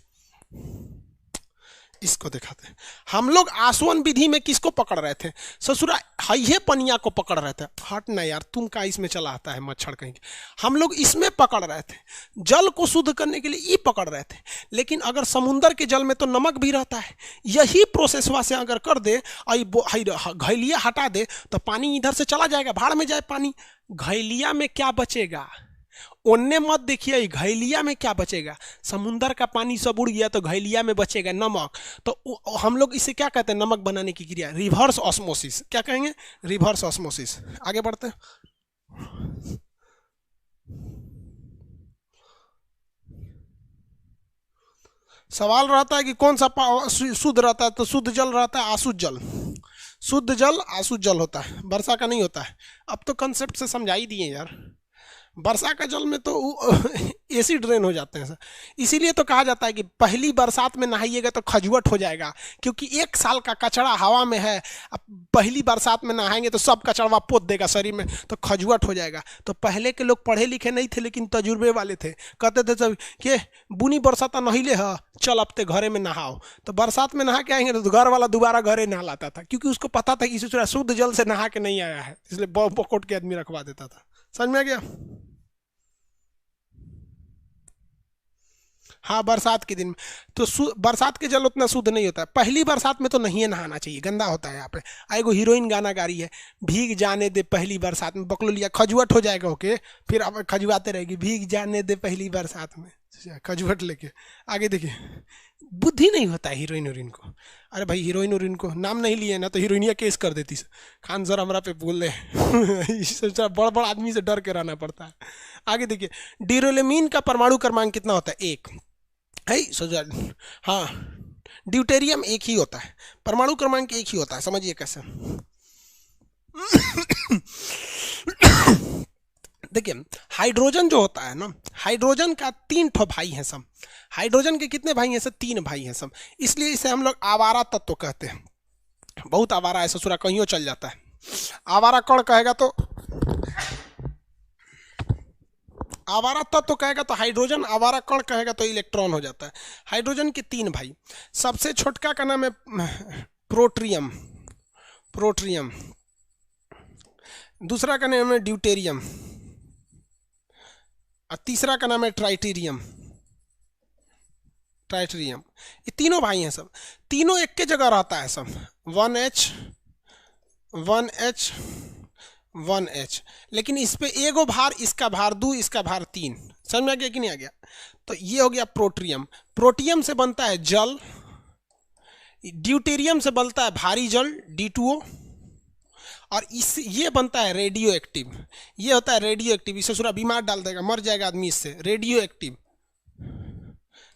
इसको दिखाते हैं। हम लोग आसवन विधि में किसको पकड़ रहे थे? ससुरा हइये पनिया को पकड़ रहे थे। हट ना यार, तुम का इसमें चला आता है मच्छर कहीं के। हम लोग इसमें पकड़ रहे थे, जल को शुद्ध करने के लिए ये पकड़ रहे थे। लेकिन अगर समुंदर के जल में तो नमक भी रहता है, यही प्रोसेसवा से अगर कर दे और घैलिया हटा दे तो पानी इधर से चला जाएगा, भाड़ में जाए पानी। घैलिया में क्या बचेगा? ओन्ने मत देखिए, घैलिया में क्या बचेगा? समुंदर का पानी सब उड़ गया तो घैलिया में बचेगा नमक। तो हम लोग इसे क्या कहते हैं? नमक बनाने की क्रिया, रिवर्स ऑस्मोसिस। क्या कहेंगे? Reverse osmosis. आगे बढ़ते हैं। सवाल रहता है कि कौन सा शुद्ध रहता है? तो शुद्ध जल रहता है आशुद्ध जल। शुद्ध जल आशुद्ध जल होता है, वर्षा का नहीं होता है। अब तो कंसेप्ट से समझा ही दिए यार। वर्षा का जल में तो एसिड ड्रेन हो जाते हैं सर। इसीलिए तो कहा जाता है कि पहली बरसात में नहाइएगा तो खजुआट हो जाएगा, क्योंकि 1 साल का कचरा हवा में है। अब पहली बरसात में नहाएंगे तो सब कचरा पोत देगा शरीर में, तो खजुआट हो जाएगा। तो पहले के लोग पढ़े लिखे नहीं थे लेकिन तजुर्बे वाले थे, कहते थे सब कि बुनी बरसात नहिले है, चल अब ते घरे में नहाओ। तो बरसात में नहा के आएंगे तो घर वाला दोबारा घरे नहलाता था, क्योंकि उसको पता था कि शुद्ध जल से नहा के नहीं आया है, इसलिए बकोट के आदमी रखवा देता था। समझ में आ गया? हाँ, बरसात के दिन में तो बरसात के जल उतना शुद्ध नहीं होता है। पहली बरसात में तो नहीं नहाना चाहिए, गंदा होता है। यहाँ पे एगो हीरोइन गाना गा रही है, भीग जाने दे पहली बरसात में। बकलो लिया खजुआट हो जाएगा, ओके, फिर अब खजुआते रहेगी, भीग जाने दे पहली बरसात में, खजुआट लेके। आगे देखिए, बुद्धि नहीं होता है हीरोइन हीरोइन को। अरे भाई, हीरोइन हीरोइन को नाम नहीं लिए ना तो हीरोइनिया केस कर देती। खान सर हमारा पे बोल रहे बड़ बड़ आदमी से डर के रहना पड़ता है। आगे देखिए, ड्यूरेलेमीन का परमाणु क्रमांक कितना होता है? 1 है सोचा। हाँ, ड्यूटेरियम 1 ही होता है, परमाणु क्रमांक 1 ही होता है। समझिए कैसे। देखिए, हाइड्रोजन जो होता है ना, हाइड्रोजन का 3 ठो भाई हैं सब। हाइड्रोजन के कितने भाई हैं? सब 3 भाई हैं सब। इसलिए इसे हम लोग आवारा तत्व कहते हैं। बहुत आवारा है, ससुरा कहीं चल जाता है। आवारा कण कहेगा तो आवारा तत्व कहेगा तो हाइड्रोजन, आवारा कण कहेगा तो इलेक्ट्रॉन हो जाता है। हाइड्रोजन के 3 भाई, सबसे छोटका का नाम है प्रोट्रियम, प्रोट्रियम। दूसरा का नाम है ड्यूटेरियम और तीसरा का नाम है ट्राइटेरियम, ट्राइटेरियम। ये तीनों भाई हैं सब, तीनों एक के जगह रहता है सब। 1H 1H 1H, लेकिन इस पे एगो भार, इसका भार 2, इसका भार 3। समझ में आ गया कि नहीं आ गया? तो ये हो गया प्रोट्रियम। प्रोटियम से बनता है जल, ड्यूटेरियम से बनता है भारी जल D2O, और ये बनता है रेडियो एक्टिव। ये होता है रेडियो एक्टिव। इसे सूरा बीमार डाल देगा, मर जाएगा आदमी इससे। रेडियो एक्टिव,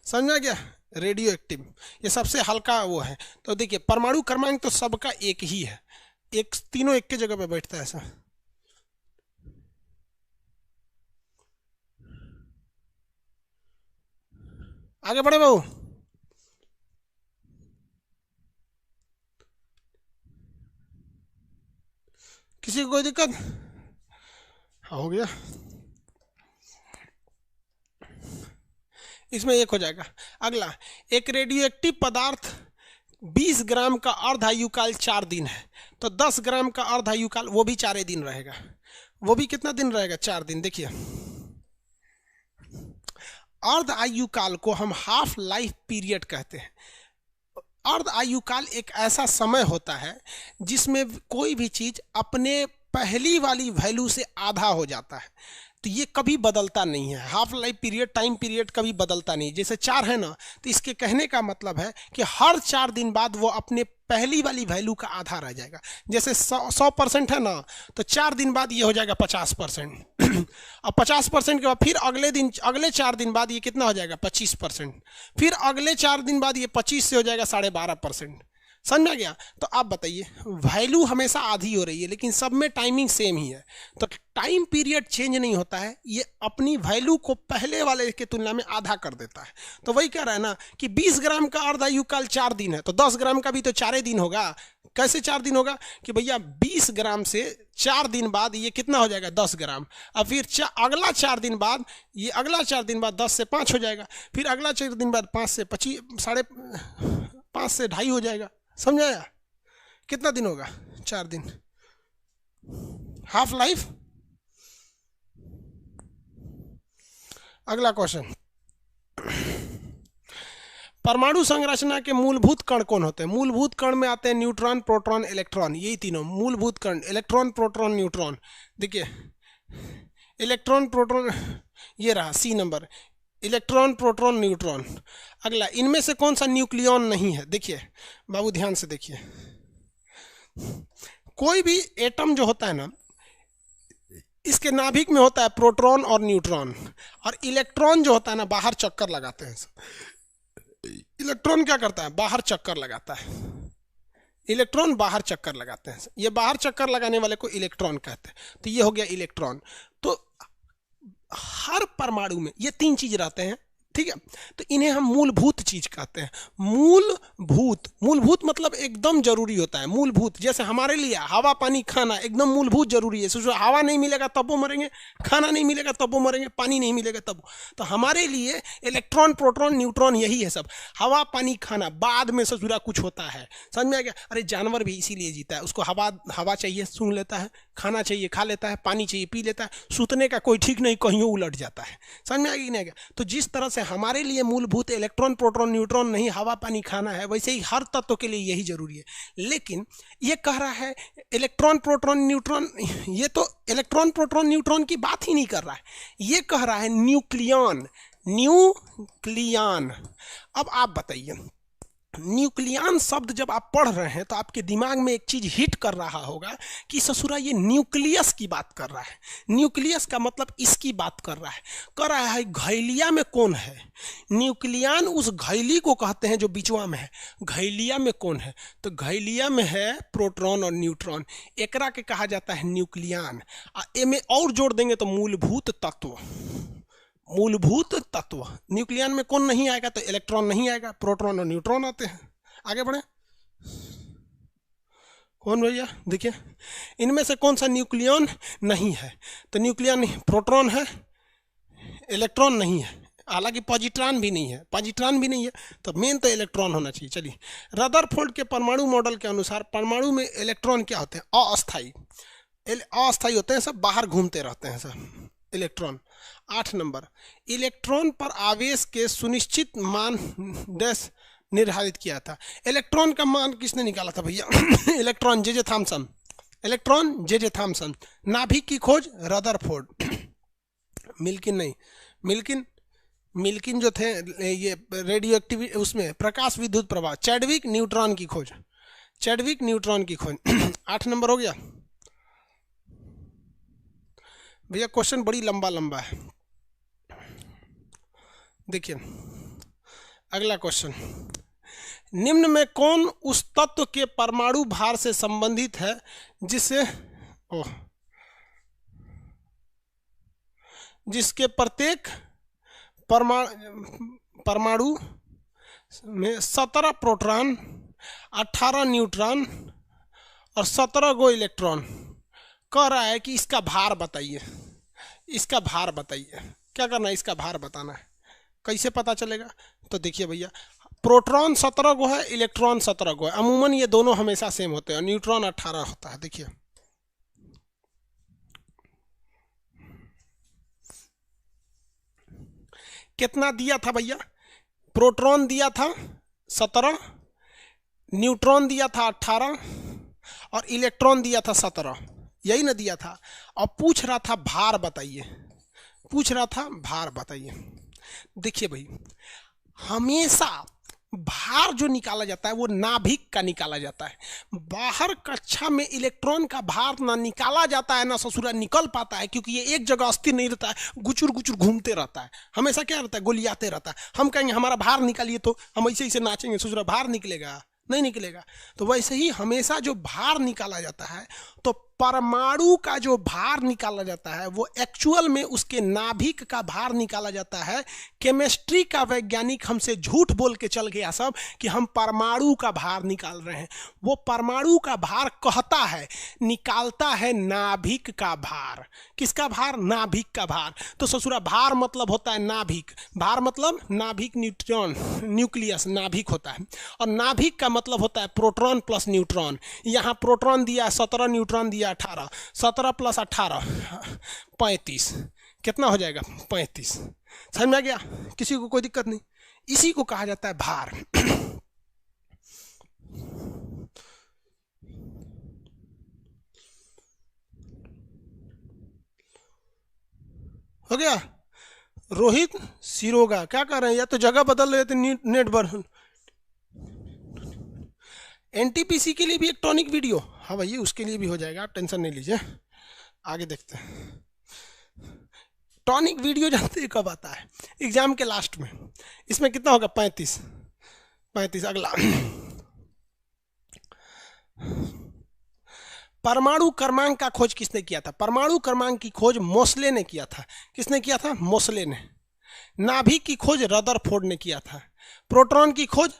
समझ में आ गया? रेडियो एक्टिव ये सबसे हल्का वो है। तो देखिए, परमाणु क्रमांक तो सबका 1 ही है, एक तीनों एक के जगह पे बैठता है ऐसा। आगे बढ़े बाबू। किसी को कोई दिक्कत? हाँ, हो गया। इसमें 1 हो जाएगा। अगला, एक रेडियो एक्टिव पदार्थ 20 ग्राम का अर्ध आयुकाल 4 दिन है, तो 10 ग्राम का अर्ध आयुकाल वो भी 4 दिन रहेगा। वो भी कितना दिन रहेगा? 4 दिन। देखिए, अर्ध आयुकाल को हम हाफ लाइफ पीरियड कहते हैं। अर्ध आयुकाल एक ऐसा समय होता है जिसमें कोई भी चीज अपने पहली वाली वैल्यू से आधा हो जाता है, तो ये कभी बदलता नहीं है। Half life period, time period कभी बदलता नहीं। जैसे 4 है ना, तो इसके कहने का मतलब है कि हर 4 दिन बाद वो अपने पहली वाली वैल्यू का आधा रह जाएगा। जैसे 100% है ना, तो 4 दिन बाद ये हो जाएगा 50%। और 50% के बाद फिर अगले 4 दिन बाद ये कितना हो जाएगा? 25%। फिर अगले 4 दिन बाद ये 25 से हो जाएगा 12.5%। समझ में आ गया? तो आप बताइए, वैल्यू हमेशा आधी हो रही है लेकिन सब में टाइमिंग सेम ही है, तो टाइम पीरियड चेंज नहीं होता है, ये अपनी वैल्यू को पहले वाले के तुलना में आधा कर देता है। तो वही कह रहा है ना कि 20 ग्राम का अर्ध आयुकाल 4 दिन है, तो 10 ग्राम का भी तो 4 दिन होगा। कैसे 4 दिन होगा? कि भैया 20 ग्राम से 4 दिन बाद ये कितना हो जाएगा? 10 ग्राम। और फिर अगला 4 दिन बाद ये, अगला 4 दिन बाद 10 से 5 हो जाएगा। फिर अगला 4 दिन बाद 5 से 25, 5 से 2.5 हो जाएगा, समझाया? कितना दिन होगा? 4 दिन। Half life. अगला क्वेश्चन, परमाणु संरचना के मूलभूत कण कौन होते हैं? मूलभूत कण में आते हैं न्यूट्रॉन, प्रोटॉन, इलेक्ट्रॉन, यही तीनों मूलभूत कण। Electron, proton, neutron. देखिए इलेक्ट्रॉन, प्रोटॉन, ये रहा C number, electron, proton, neutron. अगला, इनमें से कौन सा न्यूक्लियॉन नहीं है? देखिए बाबू ध्यान से देखिए, कोई भी एटम जो होता है ना, इसके नाभिक में होता है प्रोटॉन और न्यूट्रॉन, और इलेक्ट्रॉन जो होता है ना बाहर चक्कर लगाते हैं। इलेक्ट्रॉन क्या करता है? बाहर चक्कर लगाता है। इलेक्ट्रॉन बाहर चक्कर लगाते हैं, ये बाहर चक्कर लगाने वाले को इलेक्ट्रॉन कहते हैं। तो ये हो गया इलेक्ट्रॉन। तो हर परमाणु में ये 3 चीज रहते हैं, ठीक है? तो इन्हें हम मूलभूत चीज कहते हैं। मूलभूत, मूलभूत मतलब एकदम जरूरी होता है। मूलभूत, जैसे हमारे लिए हवा, पानी, खाना एकदम मूलभूत जरूरी है। सोचो हवा नहीं मिलेगा तब वो मरेंगे, खाना नहीं मिलेगा तब वो मरेंगे, पानी नहीं मिलेगा तब। तो हमारे लिए इलेक्ट्रॉन, प्रोटॉन, न्यूट्रॉन यही है सब। हवा, पानी, खाना बाद में ससुरा कुछ होता है, समझ में आ गया? अरे जानवर भी इसीलिए जीता है, उसको हवा चाहिए सूंघ लेता है, खाना चाहिए खा लेता है, पानी चाहिए पी लेता है, सूतने का कोई ठीक नहीं, कहीं उलट जाता है। समझ में आ गया कि नहीं आ गया? तो जिस तरह से हमारे लिए मूलभूत इलेक्ट्रॉन, प्रोटॉन, न्यूट्रॉन नहीं, हवा, पानी, खाना है, वैसे ही हर तत्व के लिए यही जरूरी है। लेकिन ये कह रहा है इलेक्ट्रॉन, प्रोटॉन, न्यूट्रॉन, ये तो इलेक्ट्रॉन, प्रोटॉन, न्यूट्रॉन की बात ही नहीं कर रहा है, ये कह रहा है न्यूक्लियॉन। न्यूक्लियॉन। अब आप बताइए, न्यूक्लियॉन शब्द जब आप पढ़ रहे हैं तो आपके दिमाग में एक चीज हिट कर रहा होगा कि ससुरा ये न्यूक्लियस की बात कर रहा है। न्यूक्लियस का मतलब इसकी बात कर रहा है घैलिया में कौन है? न्यूक्लियॉन उस घैली को कहते हैं जो बीचवा में है। घैलिया में कौन है? तो घैलिया में है प्रोटॉन और न्यूट्रॉन, एकरा के कहा जाता है न्यूक्लियॉन। में और जोड़ देंगे तो मूलभूत तत्व। मूलभूत तत्व। न्यूक्लियॉन में कौन नहीं आएगा? तो इलेक्ट्रॉन नहीं आएगा, प्रोटॉन और न्यूट्रॉन आते हैं। आगे बढ़े, कौन भैया? देखिए इनमें से कौन सा न्यूक्लियॉन नहीं है? तो न्यूक्लियॉन प्रोटॉन है, इलेक्ट्रॉन नहीं है, हालांकि पॉजिट्रॉन भी नहीं है, पॉजिट्रॉन भी नहीं है, तो मेन तो इलेक्ट्रॉन होना चाहिए। चलिए, रदरफोर्ड के परमाणु मॉडल के अनुसार परमाणु में इलेक्ट्रॉन क्या होते हैं? अस्थायी। अस्थायी होते हैं, सब बाहर घूमते रहते हैं सब इलेक्ट्रॉन। 8 नंबर, इलेक्ट्रॉन पर आवेश के सुनिश्चित मान डैश निर्धारित किया था। इलेक्ट्रॉन का मान किसने निकाला था भैया? Electron J Thomson. Electron J Thomson. नाभिक की खोज रदरफोर्ड। मिल्किन नहीं, मिल्किन जो थे ये रेडियो एक्टिव, उसमें प्रकाश विद्युत प्रवाह। चैडविक न्यूट्रॉन की खोज। चैडविक न्यूट्रॉन की खोज। 8 नंबर हो गया भैया। क्वेश्चन बड़ी लंबा है, देखिए अगला क्वेश्चन, निम्न में कौन उस तत्व के परमाणु भार से संबंधित है जिसके प्रत्येक परमाणु में 17 प्रोटॉन, 18 न्यूट्रॉन और 17 गो इलेक्ट्रॉन। कह रहा है कि इसका भार बताइए। इसका भार बताइए, क्या करना है? इसका भार बताना है। कैसे पता चलेगा? तो देखिए भैया, प्रोटॉन 17 गो है, इलेक्ट्रॉन 17 गो है। अमूमन ये दोनों हमेशा सेम होते हैं। न्यूट्रॉन 18 होता है। देखिए कितना दिया था भैया? प्रोटॉन दिया था 17, न्यूट्रॉन दिया था 18 और इलेक्ट्रॉन दिया था 17, यही ना दिया था। और पूछ रहा था भार बताइए, पूछ रहा था भार बताइए। देखिए भाई, हमेशा भार जो निकाला जाता है वो नाभिक का निकाला जाता है। बाहर कक्षा में इलेक्ट्रॉन का भार ना निकाला जाता है ना ससुरा निकल पाता है, क्योंकि ये एक जगह स्थिर नहीं रहता है, गुचुर गुचुर घूमते रहता है। हमेशा क्या रहता है? गोलियाते रहता है। हम कहेंगे हमारा भार निकालिए, तो हम ऐसे ऐसे नाचेंगे, ससुरा भार निकलेगा? नहीं निकलेगा। तो वैसे ही हमेशा जो भार निकाला जाता है, तो परमाणु का जो भार निकाला जाता है वो एक्चुअल में उसके नाभिक का भार निकाला जाता है। केमिस्ट्री का वैज्ञानिक हमसे झूठ बोल के चल गया सब कि हम परमाणु का भार निकाल रहे हैं। वो परमाणु का भार कहता है, निकालता है नाभिक का भार। किसका भार? नाभिक का भार। तो ससुरा भार मतलब होता है नाभिक, भार मतलब नाभिक, न्यूट्रॉन, न्यूक्लियस नाभिक होता है, और नाभिक का मतलब होता है प्रोटॉन प्लस न्यूट्रॉन। यहाँ प्रोटॉन दिया 17, न्यूट्रॉन दिया 18, 17 प्लस 18 35, कितना हो जाएगा? 35। समझ में आ गया? किसी को कोई दिक्कत नहीं। इसी को कहा जाता है भार। हो गया? रोहित सिरोगा क्या कर रहे हैं? या तो जगह बदल रहे थे, नेट पर। एनटीपीसी के लिए भी एक टॉनिक वीडियो, हाँ भैया उसके लिए भी हो जाएगा, आप टेंशन नहीं लीजिए। आगे देखते हैं। टॉनिक वीडियो जानते हैं कब आता है? एग्जाम के लास्ट में। इसमें कितना होगा? 35। अगला, परमाणु क्रमांक का खोज किसने किया था? परमाणु क्रमांक की खोज मोसले ने किया था। किसने किया था? मोसले ने। नाभिक की खोज रदरफोर्ड ने किया था। प्रोटॉन की खोज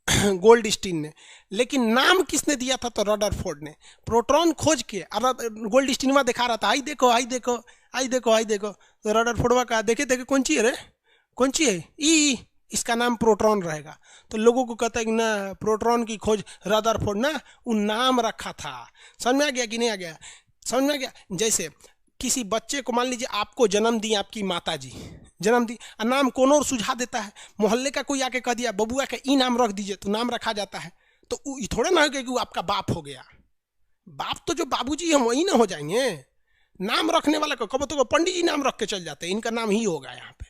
गोल्डस्टीन ने। लेकिन नाम किसने दिया था? तो रदरफोर्ड ने। प्रोटॉन खोज के गोल्डस्टीन दिखा रहा था, आई देखो आई देखो आई देखो आई देखो, तो रदरफोर्ड का देखे देखे कौन सी है रे, कौन सी है? ई, इसका नाम प्रोटॉन रहेगा। तो लोगों को कहता है कि ना प्रोटॉन की खोज रदरफोर्ड, ना वो नाम रखा था। समझ में आ गया कि नहीं आ गया? समझ में आ गया? जैसे किसी बच्चे को मान लीजिए आपको जन्म दी आपकी माता जी, जन्म दी, नाम कौन और सुझा देता है? मोहल्ले का कोई आके कह दिया बबुआ का ई नाम रख दीजिए, तो नाम रखा जाता है। तो थोड़ा ना हो गया कि वो आपका बाप हो गया। बाप तो जो बाबूजी हम वही ना हो जाएंगे। नाम रखने वाला को कब तो पंडित जी नाम रख के चल जाते हैं, इनका नाम ही होगा यहाँ पे।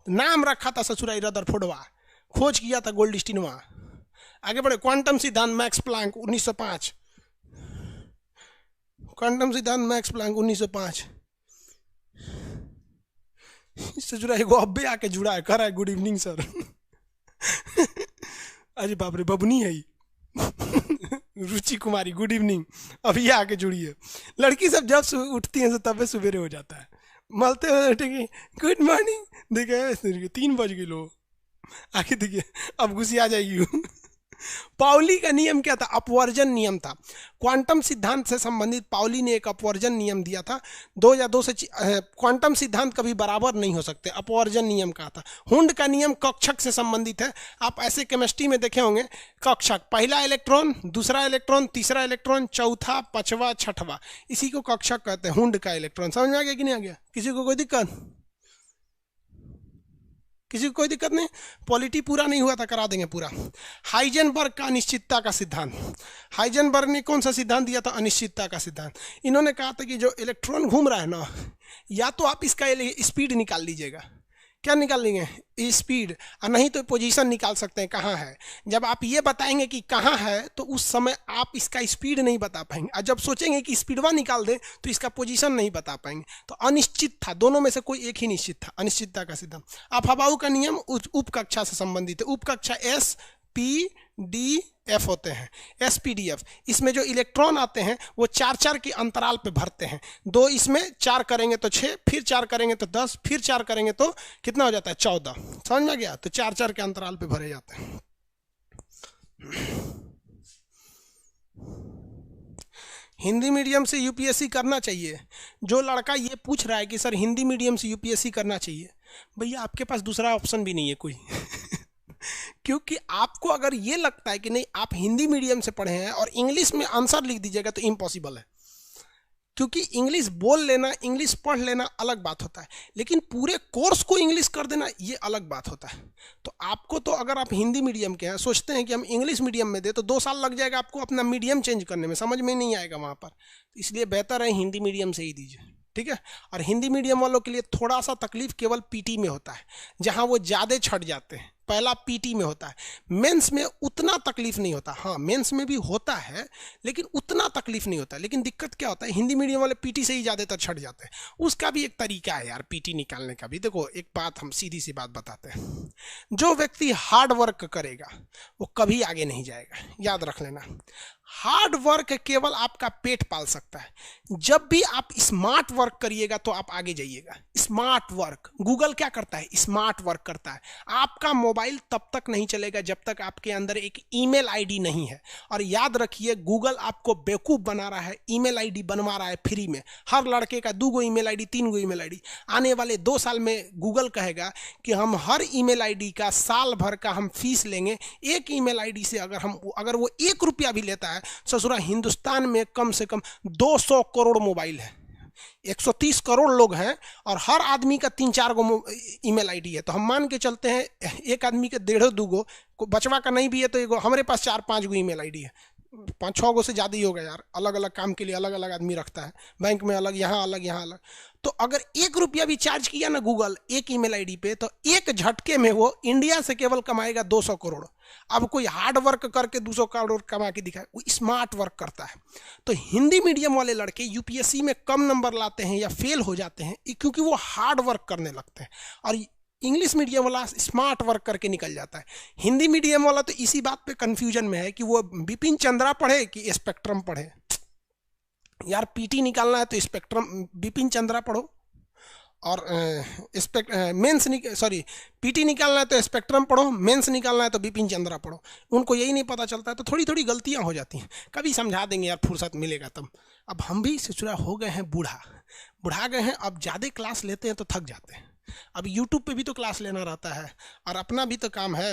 नाम रखा था ससुराई रदरफोर्डवा, खोज किया था गोल्डस्टीनवा। आगे बढ़े। क्वांटम सिद्धांत मैक्स प्लांक 1905। क्वांटम सिद्धांत मैक्स प्लांक 1905। ससुराई को अब्बे आके जुड़ा है, कर रहा है गुड इवनिंग सर। अरे बाप रे, बबनी है रुचि कुमारी, गुड इवनिंग। अभी आके जुड़ी है। लड़की सब जब उठती हैं तब सुबेरे हो जाता है, मलते हुए गुड मॉर्निंग, देखिए 3 बज गए लो। आगे देखिए अब गुस्सी आ जाएगी। पाउली का नियम क्या था? अपवर्जन नियम था। क्वांटम सिद्धांत से संबंधित पाउली ने एक अपवर्जन नियम दिया था। 2 या 2 से क्वांटम सिद्धांत कभी बराबर नहीं हो सकते, अपवर्जन नियम का था। हुंड का नियम कक्षक से संबंधित है। आप ऐसे केमिस्ट्री में देखे होंगे, कक्षक, पहला इलेक्ट्रॉन, दूसरा इलेक्ट्रॉन, तीसरा इलेक्ट्रॉन, चौथा, पांचवा, छठवा, इसी को कक्षक कहते हैं। हुंड का इलेक्ट्रॉन। समझ में आ गया कि नहीं आ गया? किसी को कोई दिक्कत? किसी को कोई दिक्कत नहीं? पॉलिटी पूरा नहीं हुआ था, करा देंगे पूरा। हाइजेनबर्ग का अनिश्चितता का सिद्धांत। हाइजेनबर्ग ने कौन सा सिद्धांत दिया था? अनिश्चितता का सिद्धांत। इन्होंने कहा था कि जो इलेक्ट्रॉन घूम रहा है ना, या तो आप इसका स्पीड निकाल लीजिएगा। क्या निकाल लेंगे? स्पीड, और नहीं तो पोजीशन निकाल सकते हैं कहाँ है। जब आप ये बताएंगे कि कहाँ है तो उस समय आप इसका स्पीड नहीं बता पाएंगे, और जब सोचेंगे कि स्पीडवा निकाल दें तो इसका पोजीशन नहीं बता पाएंगे। तो अनिश्चित था, दोनों में से कोई एक ही निश्चित था, अनिश्चितता का सिद्धांत। अब हबाऊ का नियम उपकक्षा से संबंधित है। उपकक्षा SPDF होते हैं, SPDF। इसमें जो इलेक्ट्रॉन आते हैं वो 4-4 के अंतराल पे भरते हैं। 2 इसमें 4 करेंगे तो 6, फिर 4 करेंगे तो 10, फिर 4 करेंगे तो कितना हो जाता है? 14। समझ में गया? तो 4-4 के अंतराल पे भरे जाते हैं। हिंदी मीडियम से यूपीएससी करना चाहिए। जो लड़का ये पूछ रहा है कि सर हिंदी मीडियम से यूपीएससी करना चाहिए, भैया आपके पास दूसरा ऑप्शन भी नहीं है कोई। क्योंकि आपको अगर ये लगता है कि नहीं आप हिंदी मीडियम से पढ़े हैं और इंग्लिश में आंसर लिख दीजिएगा, तो इम्पॉसिबल है। क्योंकि इंग्लिश बोल लेना, इंग्लिश पढ़ लेना अलग बात होता है, लेकिन पूरे कोर्स को इंग्लिश कर देना ये अलग बात होता है। तो आपको तो अगर आप हिंदी मीडियम के हैं, सोचते हैं कि हम इंग्लिश मीडियम में दे, तो 2 साल लग जाएगा आपको अपना मीडियम चेंज करने में, समझ में नहीं आएगा वहाँ पर। इसलिए बेहतर है हिंदी मीडियम से ही दीजिए। ठीक है। और हिंदी मीडियम वालों के लिए थोड़ा सा तकलीफ केवल पीटी में होता है, जहां वो ज़्यादा छट जाते हैं। पहला पीटी में होता है, मेंस में उतना तकलीफ नहीं होता। हाँ, मेंस में भी होता है लेकिन उतना तकलीफ नहीं होता। लेकिन दिक्कत क्या होता है, हिंदी मीडियम वाले पीटी से ही ज़्यादातर छट जाते हैं। उसका भी एक तरीका है यार पीटी निकालने का भी। देखो एक बात, हम सीधी सी बात बताते हैं, जो व्यक्ति हार्ड वर्क करेगा वो कभी आगे नहीं जाएगा, याद रख लेना। हार्ड वर्क केवल आपका पेट पाल सकता है। जब भी आप स्मार्ट वर्क करिएगा तो आप आगे जाइएगा। स्मार्ट वर्क, गूगल क्या करता है, स्मार्ट वर्क करता है। आपका मोबाइल तब तक नहीं चलेगा जब तक आपके अंदर एक ईमेल आईडी नहीं है। और याद रखिए, गूगल आपको बेवकूफ बना रहा है, ईमेल आईडी बनवा रहा है फ्री में। हर लड़के का 2 गो ईमेल आईडी, 3 गो ईमेल आईडी। आने वाले 2 साल में गूगल कहेगा कि हम हर ईमेल आईडी का साल भर का हम फीस लेंगे। एक ईमेल आईडी से अगर वो 1 रुपया भी लेता है, ससुरा हिंदुस्तान में कम से कम 200 करोड़ मोबाइल है, 130 करोड़ लोग हैं और हर आदमी का 3-4 गो ईमेल आईडी है। तो हम मान के चलते हैं एक आदमी के 1.5-2 गो, बचवा का नहीं भी है तो एगो हमारे पास 4-5 गो ईमेल आईडी है। 5-6 गो से ज़्यादा ही होगा यार। अलग अलग काम के लिए अलग अलग आदमी रखता है, बैंक में अलग, यहाँ अलग, यहाँ अलग। तो अगर 1 रुपया भी चार्ज किया ना गूगल एक ईमेल आईडी पे, तो एक झटके में वो इंडिया से केवल कमाएगा 200 करोड़। अब कोई हार्ड वर्क करके 200 करोड़ कमा के दिखाए, वो स्मार्ट वर्क करता है। तो हिंदी मीडियम वाले लड़के यूपीएससी में कम नंबर लाते हैं या फेल हो जाते हैं क्योंकि वो हार्ड वर्क करने लगते हैं। और इंग्लिश मीडियम वाला स्मार्ट वर्क करके निकल जाता है। हिंदी मीडियम वाला तो इसी बात पे कंफ्यूजन में है कि वो बिपिन चंद्रा पढ़े कि स्पेक्ट्रम पढ़े। यार पीटी निकालना है तो स्पेक्ट्रम बिपिन चंद्रा पढ़ो, और पीटी निकालना है तो स्पेक्ट्रम पढ़ो, मेंस निकालना है तो बिपिन चंद्रा पढ़ो। उनको यही नहीं पता चलता है, तो थोड़ी थोड़ी गलतियां हो जाती हैं। कभी समझा देंगे यार, फुर्सत मिलेगा तब। अब हम भी ससुरा हो गए हैं, बुढ़ा गए हैं, अब ज़्यादा क्लास लेते हैं तो थक जाते हैं। अब यूट्यूब पे भी तो क्लास लेना रहता है और अपना भी तो काम है।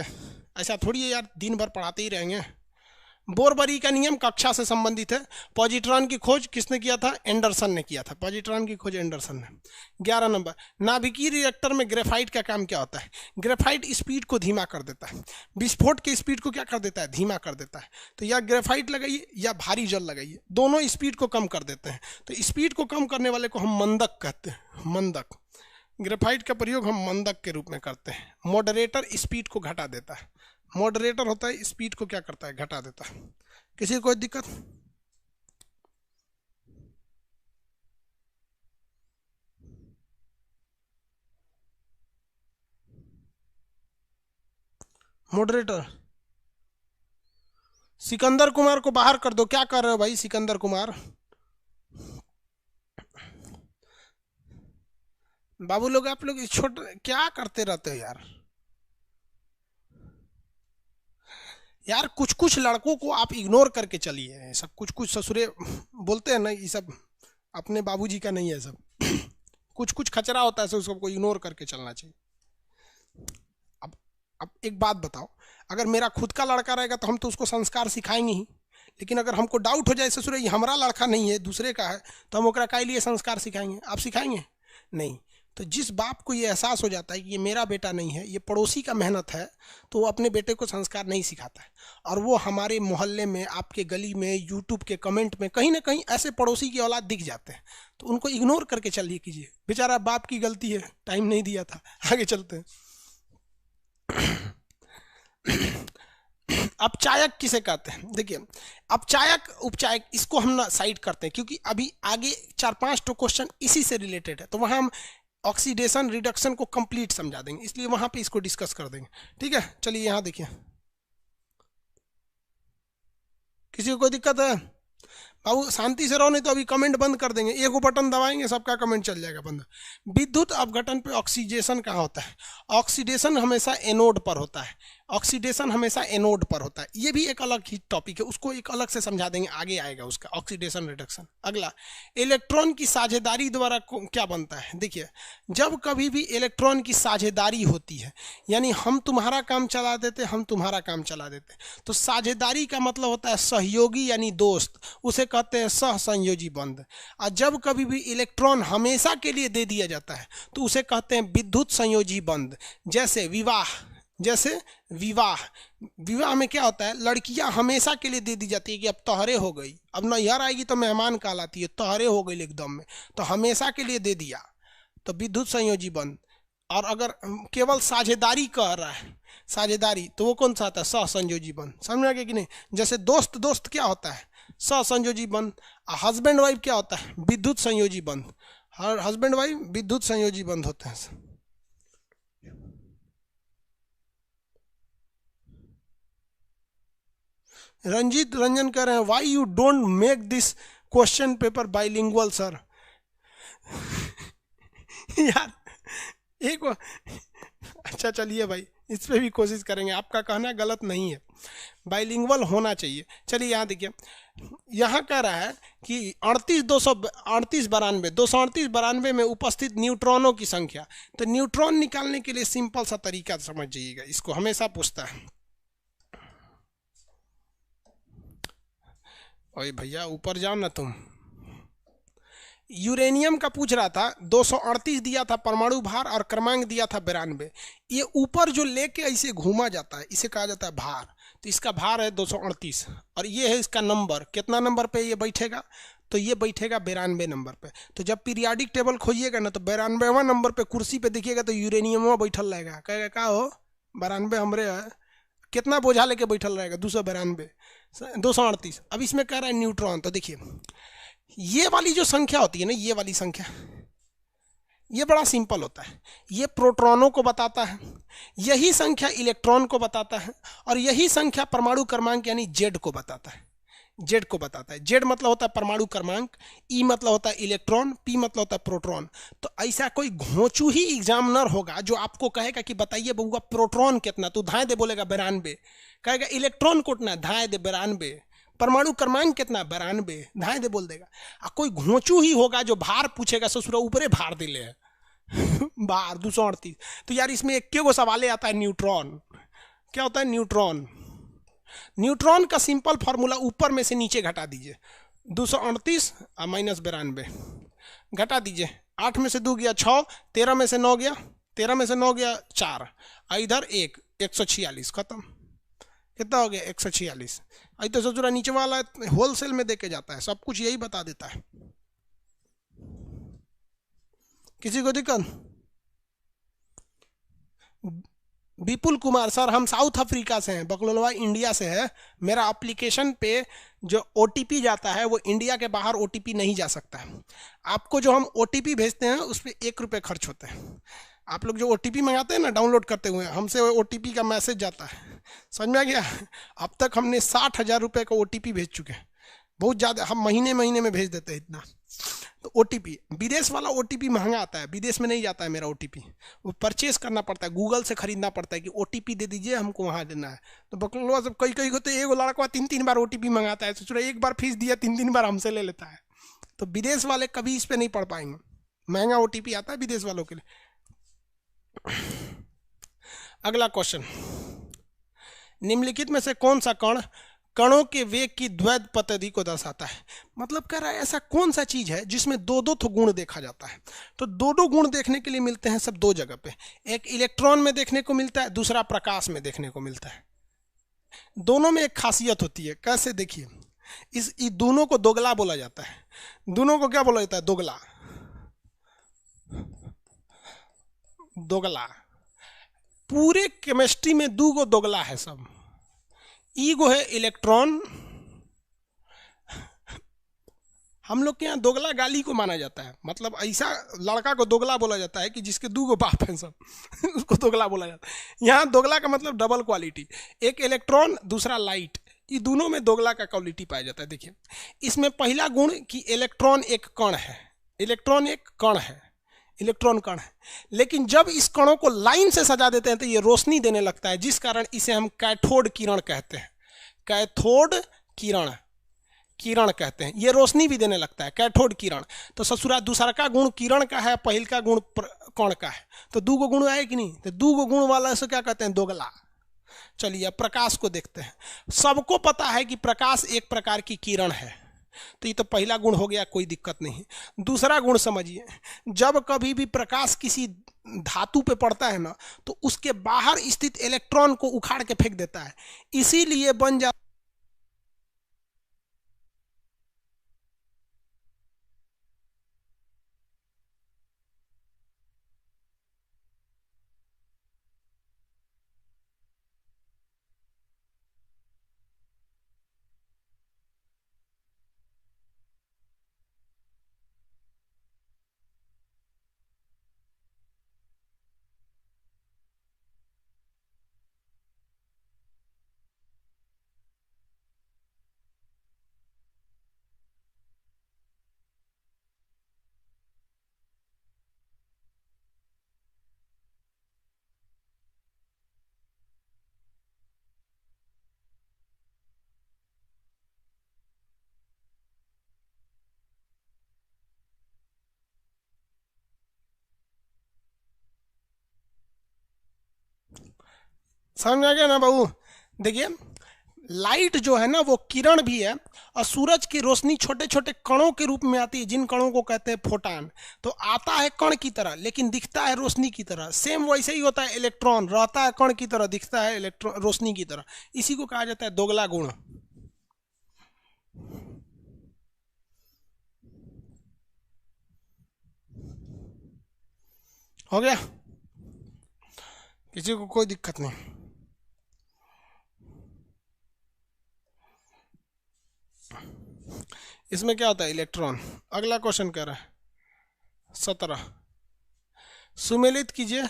ऐसा थोड़ी है यार दिन भर पढ़ाते ही रहेंगे। बोरबरी का नियम कक्षा से संबंधित है। पॉजिट्रॉन की खोज किसने किया था? एंडरसन ने किया था। पॉजिट्रॉन की खोज एंडरसन ने। 11 नंबर, नाभिकीय रिएक्टर में ग्रेफाइट का काम क्या होता है? ग्रेफाइट स्पीड को धीमा कर देता है। विस्फोट की स्पीड को क्या कर देता है? धीमा कर देता है। तो या ग्रेफाइट लगाइए या भारी जल लगाइए, दोनों स्पीड को कम कर देते हैं। तो स्पीड को कम करने वाले को हम मंदक कहते हैं, मंदक। ग्रेफाइट का प्रयोग हम मंदक के रूप में करते हैं। मॉडरेटर स्पीड को घटा देता है। मॉडरेटर होता है स्पीड को क्या करता है? घटा देता है। किसी को कोई दिक्कत? मॉडरेटर सिकंदर कुमार को बाहर कर दो। क्या कर रहे हो भाई सिकंदर कुमार? बाबू लोग, आप लोग छोटे क्या करते रहते हो यार? यार कुछ कुछ लड़कों को आप इग्नोर करके चलिए। सब कुछ कुछ ससुरे बोलते हैं ना, ये सब अपने बाबूजी का नहीं है सब। कुछ कुछ खचरा होता है, तो उसको इग्नोर करके चलना चाहिए। अब एक बात बताओ, अगर मेरा खुद का लड़का रहेगा तो हम तो उसको संस्कार सिखाएंगे ही। लेकिन अगर हमको डाउट हो जाए ससुरे ये हमारा लड़का नहीं है दूसरे का है, तो हम ओकरा काहे लिए संस्कार सिखाएंगे? आप सिखाएंगे नहीं। तो जिस बाप को ये एहसास हो जाता है कि ये मेरा बेटा नहीं है, ये पड़ोसी का मेहनत है, तो वो अपने बेटे को संस्कार नहीं सिखाता है। और वो हमारे मोहल्ले में, आपके गली में, यूट्यूब के कमेंट में कहीं ना कहीं ऐसे पड़ोसी की औलाद दिख जाते हैं, तो उनको इग्नोर करके चलिए कीजिए। बेचारा बाप की गलती है, टाइम नहीं दिया था। आगे चलते हैं। अपचायक किसे कहते हैं? देखिए, अपचायक उपचायक इसको हम ना साइड करते हैं, क्योंकि अभी आगे 4-5 तो क्वेश्चन इसी से रिलेटेड है, तो वहां हम ऑक्सीडेशन रिडक्शन को कंप्लीट समझा देंगे, इसलिए वहां पे इसको डिस्कस कर देंगे। ठीक है, चलिए यहां देखिए। किसी को कोई दिक्कत है? बाबू शांति से रहो, नहीं तो अभी कमेंट बंद कर देंगे। एक बटन दबाएंगे सबका कमेंट चल जाएगा बंद। विद्युत अपघटन पे ऑक्सीडेशन कहाँ होता है? ऑक्सीडेशन हमेशा एनोड पर होता है। ऑक्सीडेशन हमेशा एनोड पर होता है। ये भी एक अलग ही टॉपिक है, उसको एक अलग से समझा देंगे, आगे आएगा उसका ऑक्सीडेशन रिडक्शन। अगला, इलेक्ट्रॉन की साझेदारी द्वारा क्या बनता है? देखिए, जब कभी भी इलेक्ट्रॉन की साझेदारी होती है, यानी हम तुम्हारा काम चला देते, हम तुम्हारा काम चला देते, तो साझेदारी का मतलब होता है सहयोगी यानी दोस्त, उसे कहते हैं सहसंयोजी बंध। और जब कभी भी इलेक्ट्रॉन हमेशा के लिए दे दिया जाता है तो उसे कहते हैं विद्युत संयोजी बंध। जैसे विवाह, जैसे विवाह, विवाह में क्या होता है, लड़कियां हमेशा के लिए दे दी जाती है कि अब तोहरे हो गई, अब नैहर आएगी तो मेहमान कहलाती है, तोहरे हो गई एकदम में, तो हमेशा के लिए दे दिया, तो विद्युत संयोजी बंध। और अगर केवल साझेदारी कह रहा है, साझेदारी, तो वो कौन सा आता है, सहसंयोजी बंध। समझ में आ गया कि नहीं। जैसे दोस्त दोस्त क्या होता है, सहसंयोजी बंध। हस्बैंड वाइफ क्या होता है, विद्युत संयोजी बंध। हर हस्बैंड वाइफ विद्युत संयोजी बंध होते हैं। रंजीत रंजन कह रहे हैं why you don't make this question paper bilingual sir. यार एक अच्छा चलिए भाई, इस पे भी कोशिश करेंगे, आपका कहना गलत नहीं है, बाइलिंगुअल होना चाहिए। चलिए यहाँ देखिए, यहाँ कह रहा है कि 238 में उपस्थित न्यूट्रॉनों की संख्या। तो न्यूट्रॉन निकालने के लिए सिंपल सा तरीका समझ जाइएगा, इसको हमेशा पूछता है। ओए भैया ऊपर जाओ ना तुम। यूरेनियम का पूछ रहा था, 238 दिया था परमाणु भार और क्रमांक दिया था 92। ये ऊपर जो लेके ऐसे घूमा जाता है इसे कहा जाता है भार। तो इसका भार है 238 और ये है इसका नंबर, कितना नंबर पे ये बैठेगा, तो ये बैठेगा 92 नंबर पे। तो जब पीरियाडिक टेबल खोजिएगा ना, तो 92वां नंबर पे कुर्सी पे देखिएगा तो यूरेनियम बैठल रहेगा, कहेगा का हो 92 हमरे है, कितना बोझा लेके बैठल रहेगा, 238। अब इसमें कह रहा है न्यूट्रॉन। तो देखिए ये वाली जो संख्या होती है ना, ये वाली संख्या, ये बड़ा सिंपल होता है, ये प्रोटॉनों को बताता है, यही संख्या इलेक्ट्रॉन को बताता है, और यही संख्या परमाणु क्रमांक यानी जेड को बताता है। जेड को बताता है। जेड मतलब होता है परमाणु क्रमांक, ई मतलब होता है इलेक्ट्रॉन, पी मतलब होता है प्रोटॉन। तो ऐसा कोई घोंचू ही एग्जामिनर होगा जो आपको कहेगा कि बताइए बउआ प्रोटॉन कितना, तो धाए दे बोलेगा 92, कहेगा इलेक्ट्रॉन कितना, धाए दे 92, परमाणु क्रमांक कितना 92, धाए दे बोल देगा। और कोई घोंचू ही होगा जो भार पूछेगा, ससुरा ऊपरे भार दिले है भार 238। तो यार इसमें एक गो सवाल आता है न्यूट्रॉन। क्या होता है न्यूट्रॉन? न्यूट्रॉन का सिंपल फॉर्मूला ऊपर में से नीचे घटा दीजिए, 238 और -92 घटा दीजिए, 8 में से 2 गया 6, 13 में से 9 गया, 13 में से 9 गया 4, इधर 1, 146, खत्म। कितना हो गया 146। आई तो ससुरा नीचे वाला होलसेल में देके जाता है, सब कुछ यही बता देता है। किसी को दिक्कत? विपुल कुमार सर हम साउथ अफ्रीका से हैं, बकलोलवा इंडिया से है। मेरा एप्लीकेशन पे जो ओटीपी जाता है वो इंडिया के बाहर ओटीपी नहीं जा सकता है। आपको जो हम ओटीपी भेजते हैं उस पर 1 रुपये खर्च होते हैं। आप लोग जो ओटीपी मंगाते हैं ना डाउनलोड करते हुए, हमसे ओटीपी का मैसेज जाता है, समझ में आ गया? अब तक हमने 60,000 रुपये का ओटीपी भेज चुके हैं, बहुत ज़्यादा, हम महीने में भेज देते हैं इतना। तो ओटीपी, विदेश वाला ओटीपी महंगा आता है, विदेश में नहीं जाता है मेरा ओटीपी, वो परचेस करना पड़ता है, गूगल से खरीदना पड़ता है कि ओटीपी दे दीजिए हमको वहाँ देना है। तो बकलोवा सब कई को तो एक लड़का 3 बार ओटीपी मंगाता है, सोच रहे एक बार फीस दिया 3 बार हमसे ले लेता है। तो विदेश वाले कभी इस पर नहीं पढ़ पाएंगे, महंगा ओटीपी आता है विदेश वालों के लिए। अगला क्वेश्चन, निम्नलिखित में से कौन सा कण कणों के वेग की द्वैध पद्धति को दर्शाता है? मतलब कह रहा है ऐसा कौन सा चीज है जिसमें 2 गुण देखा जाता है? तो 2 गुण देखने के लिए मिलते हैं सब 2 जगह पे, एक इलेक्ट्रॉन में देखने को मिलता है, दूसरा प्रकाश में देखने को मिलता है। दोनों में एक खासियत होती है, कैसे देखिए, इस दोनों को दोगला बोला जाता है। दोनों को क्या बोला जाता है? दोगला। दोगला पूरे केमिस्ट्री में 2 दोगला है सब। ईगो है इलेक्ट्रॉन, हम लोग के यहाँ दोगला गाली को माना जाता है, मतलब ऐसा लड़का को दोगला बोला जाता है कि जिसके 2 बाप हैं सब उसको दोगला बोला जाता है। यहाँ दोगला का मतलब डबल क्वालिटी, एक इलेक्ट्रॉन दूसरा लाइट, ये दोनों में दोगला का क्वालिटी पाया जाता है। देखिए इसमें पहला गुण कि इलेक्ट्रॉन एक कण है, इलेक्ट्रॉन एक कण है, इलेक्ट्रॉन कण है, लेकिन जब इस कणों को लाइन से सजा देते हैं तो ये रोशनी देने लगता है, जिस कारण इसे हम कैथोड किरण कहते हैं। कैथोड किरण कहते हैं, ये रोशनी भी देने लगता है, कैथोड किरण। तो ससुरा दूसरा का गुण किरण का है, पहल का गुण कण का है, तो 2 गुण आए कि नहीं? तो 2 गुण वाला से क्या कहते हैं? दोगला। चलिए अब प्रकाश को देखते हैं। सबको पता है कि प्रकाश एक प्रकार की किरण है, तो ये तो पहला गुण हो गया, कोई दिक्कत नहीं। दूसरा गुण समझिए, जब कभी भी प्रकाश किसी धातु पे पड़ता है ना, तो उसके बाहर स्थित इलेक्ट्रॉन को उखाड़ के फेंक देता है, इसीलिए बन जा समझ में आ गया ना बाबू। देखिए, लाइट जो है ना वो किरण भी है, और सूरज की रोशनी छोटे छोटे कणों के रूप में आती है, जिन कणों को कहते हैं फोटान। तो आता है कण की तरह लेकिन दिखता है रोशनी की तरह। सेम वैसे ही होता है इलेक्ट्रॉन, रहता है कण की तरह, दिखता है इलेक्ट्रॉन रोशनी की तरह। इसी को कहा जाता है दोगला गुण। हो गया, किसी को कोई दिक्कत नहीं। इसमें क्या होता है, इलेक्ट्रॉन। अगला क्वेश्चन कह रहा है 17, सुमेलित कीजिए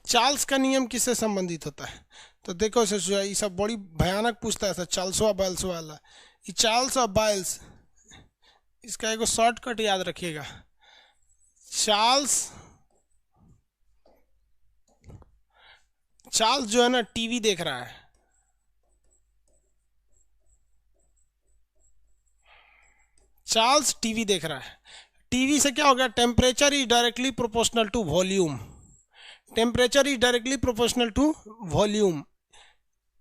चार्ल्स का नियम किससे संबंधित होता है। तो देखो ये सब बड़ी भयानक पूछता है, चार्ल्सवा बायल्स वाला। ये चार्ल्स और बायल्स, इसका एक शॉर्टकट याद रखिएगा। चार्ल्स जो है ना टीवी देख रहा है, चार्ल्स टीवी देख रहा है। टीवी से क्या हो गया, temperature is directly proportional to volume. Temperature is directly proportional to volume,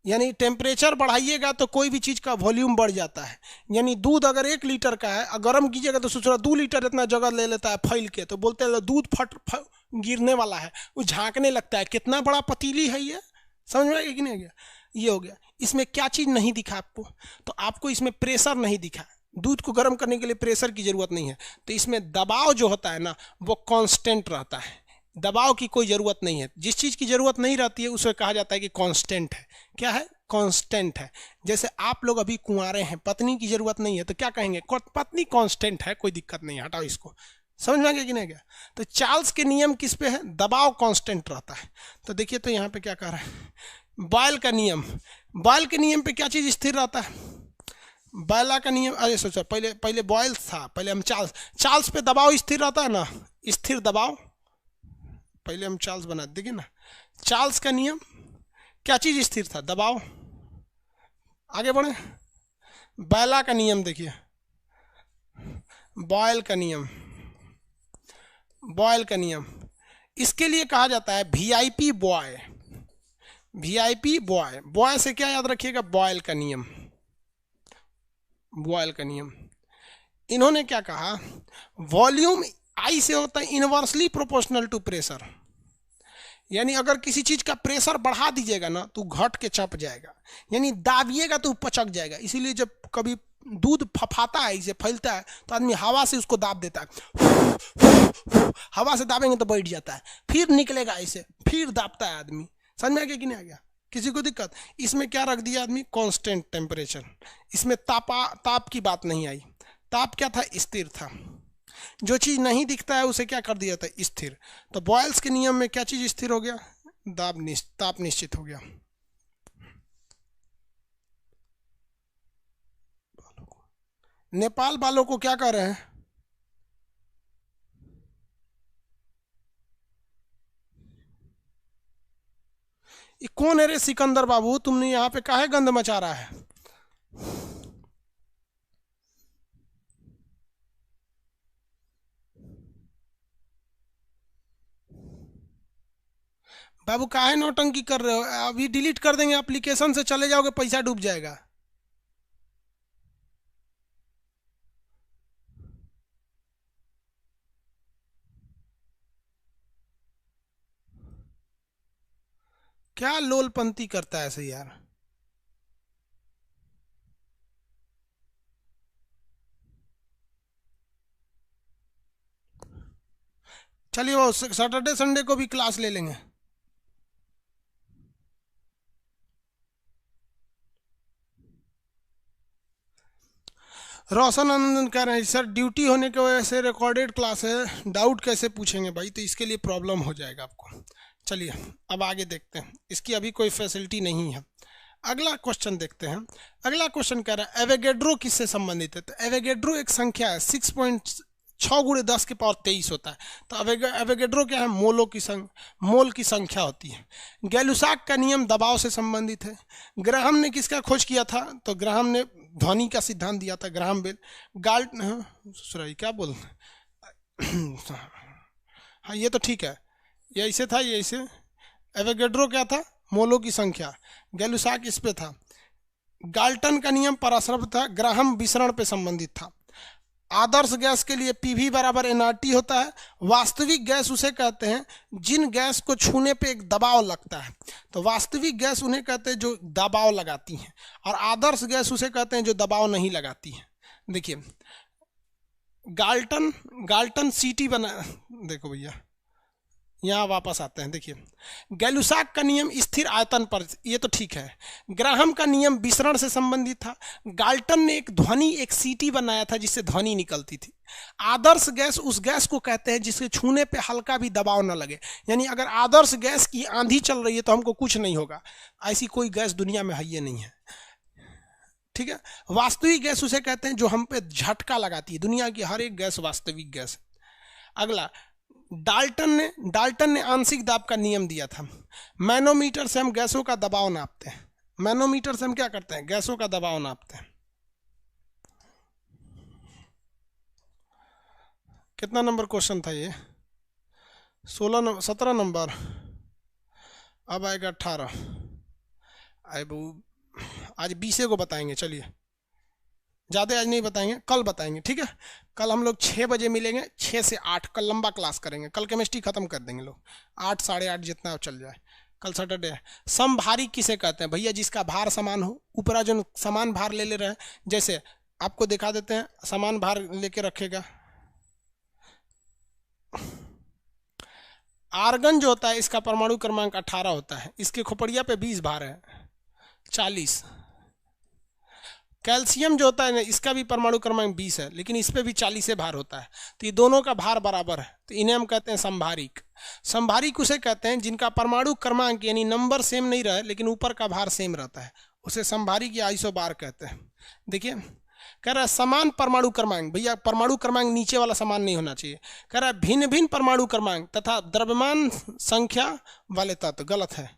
यानी टेम्परेचर बढ़ाइएगा तो कोई भी चीज़ का वॉल्यूम बढ़ जाता है। यानी दूध अगर 1 लीटर का है, गर्म कीजिएगा तो सोच रहा 2 लीटर इतना जगह ले लेता है फैल के, तो बोलते हैं दूध गिरने वाला है, वो झांकने लगता है, कितना बड़ा पतीली है ये। समझ में आ गया कि नहीं गया। ये हो गया। इसमें क्या चीज़ नहीं दिखा आपको, तो आपको इसमें प्रेशर नहीं दिखा। दूध को गर्म करने के लिए प्रेशर की जरूरत नहीं है, तो इसमें दबाव जो होता है ना वो कांस्टेंट रहता है। दबाव की कोई ज़रूरत नहीं है। जिस चीज़ की ज़रूरत नहीं रहती है उसे कहा जाता है कि कांस्टेंट है। क्या है, कांस्टेंट है। जैसे आप लोग अभी कुंवारे हैं, पत्नी की ज़रूरत नहीं है, तो क्या कहेंगे, पत्नी कांस्टेंट है, कोई दिक्कत नहीं, हटाओ इसको। समझ में आ गया कि नहीं गया। तो चार्ल्स के नियम किस पे है, दबाव कांस्टेंट रहता है। तो देखिए, तो यहाँ पे क्या कह रहा है, बॉयल का नियम। बॉयल के नियम पे क्या चीज़ स्थिर रहता है, बॉयला का नियम। अरे सोचो, पहले बॉयल था, पहले हम चार्ल्स पे दबाव स्थिर रहता है ना, स्थिर दबाव। पहले हम चार्ल्स बना देखिए ना, चार्ल्स का नियम क्या चीज़ स्थिर था, दबाव। आगे बढ़े, बॉयला का नियम देखिए, बॉयल का नियम, बॉयल का नियम। इसके लिए कहा जाता है VIP boy. VIP boy, boy से क्या याद रखिएगा, बॉयल का नियम, बॉयल का नियम। इन्होंने क्या कहा, वॉल्यूम आई से होता है इनवर्सली प्रोपोर्शनल टू प्रेशर। यानी अगर किसी चीज का प्रेशर बढ़ा दीजिएगा ना तो घट के चप जाएगा, यानी दाबिएगा तो पचक जाएगा। इसीलिए जब कभी दूध फफाता है, इसे फैलता है, तो आदमी हवा से उसको दाब देता है। हवा से दाबेंगे तो बैठ जाता है, फिर निकलेगा ऐसे, फिर दाबता है आदमी। समझ में आ गया कि नहीं आ गया, किसी को दिक्कत। इसमें क्या रख दिया आदमी, कांस्टेंट टेम्परेचर। इसमें ताप की बात नहीं आई। ताप क्या था, स्थिर था। जो चीज नहीं दिखता है उसे क्या कर दिया था, स्थिर। तो बॉयल्स के नियम में क्या चीज स्थिर हो गया, ताप निश्चित हो गया। नेपाल वालों को क्या कह रहे हैं, ये कौन है रे सिकंदर बाबू, तुमने यहाँ पे काहे गंद मचा रहा है। बाबू काहे नौटंकी कर रहे हो, अभी डिलीट कर देंगे, एप्लीकेशन से चले जाओगे, पैसा डूब जाएगा। क्या लोलपंती करता है ऐसे यार। चलिए वो सैटरडे संडे को भी क्लास ले लेंगे। रोशन आनंदन कह रहे हैं सर ड्यूटी होने की वजह से रिकॉर्डेड क्लास है, डाउट कैसे पूछेंगे भाई, तो इसके लिए प्रॉब्लम हो जाएगा आपको। चलिए अब आगे देखते हैं, इसकी अभी कोई फैसिलिटी नहीं है। अगला क्वेश्चन देखते हैं। अगला क्वेश्चन कह रहा है एवोगैड्रो किससे संबंधित है, तो एवोगैड्रो एक संख्या है, 6.6 गुणे 10 के पावर 23 होता है। तो एवोगैड्रो क्या है, मोल की संख्या होती है। गैलुसाक का नियम दबाव से संबंधित है। ग्राहम ने किसका खोज किया था, तो ग्राहम ने ध्वनि का सिद्धांत दिया था, ग्राहम बेल। क्या बोल हाँ ये तो ठीक है, ये ऐसे था, ये ऐसे। एवोगैड्रो क्या था, मोलों की संख्या। गैलुसाक इस पे था। गाल्टन का नियम पराश्रय था। ग्राहम विसरण पे संबंधित था। आदर्श गैस के लिए पीवी बराबर एनआरटी होता है। वास्तविक गैस उसे कहते हैं जिन गैस को छूने पे एक दबाव लगता है, तो वास्तविक गैस उन्हें कहते हैं जो दबाव लगाती हैं, और आदर्श गैस उसे कहते हैं जो दबाव नहीं लगाती है। देखिए गाल्टन सीटी बना, देखो भैया यहाँ वापस आते हैं। देखिए गैलुसाक का नियम स्थिर आयतन पर, ये तो ठीक है। ग्राहम का नियम विसरण से संबंधित था। गाल्टन ने एक सीटी बनाया था जिससे ध्वनि निकलती थी। आदर्श गैस उस गैस को कहते हैं जिसके छूने पे हल्का भी दबाव न लगे, यानी अगर आदर्श गैस की आंधी चल रही है तो हमको कुछ नहीं होगा, ऐसी कोई गैस दुनिया में है ये नहीं है, ठीक है। वास्तविक गैस उसे कहते हैं जो हम पे झटका लगाती है। दुनिया की हर एक गैस वास्तविक गैस। अगला डाल्टन ने आंशिक दाब का नियम दिया था। मैनोमीटर से हम गैसों का दबाव नापते हैं। मैनोमीटर से हम क्या करते हैं, गैसों का दबाव नापते हैं। कितना नंबर क्वेश्चन था ये, 17 नंबर। अब आएगा 18। आज 20 को बताएंगे। चलिए ज़्यादा आज नहीं बताएंगे, कल बताएंगे, ठीक है। कल हम लोग 6 बजे मिलेंगे, 6 से 8। कल लंबा क्लास करेंगे, कल केमिस्ट्री खत्म कर देंगे लोग, 8 साढ़े 8 जितना चल जाए। कल सैटरडे है। समभारी किसे कहते हैं, भैया जिसका भार समान हो, ऊपरा जो समान भार ले रहे हैं। जैसे आपको दिखा देते हैं, समान भार लेके रखेगा। आर्गन जो होता है इसका परमाणु क्रमांक 18 होता है, इसके खोपड़िया पे 20 भार है, 40। कैल्शियम जो होता है ना, इसका भी परमाणु क्रमांक 20 है, लेकिन इस पे भी 40 से भार होता है। तो ये दोनों का भार बराबर है, तो इन्हें हम कहते हैं संभारिक। संभारिक उसे कहते हैं जिनका परमाणु क्रमांक यानी नंबर सेम नहीं रहे लेकिन ऊपर का भार सेम रहता है, उसे संभारिक या आइसोबार कहते हैं। देखिए कह रहा है समान परमाणु क्रमांक, भैया परमाणु क्रमांक नीचे वाला समान नहीं होना चाहिए। कह रहा है भिन्न भिन्न परमाणु क्रमांक तथा द्रव्यमान संख्या वाले तत्व, गलत है।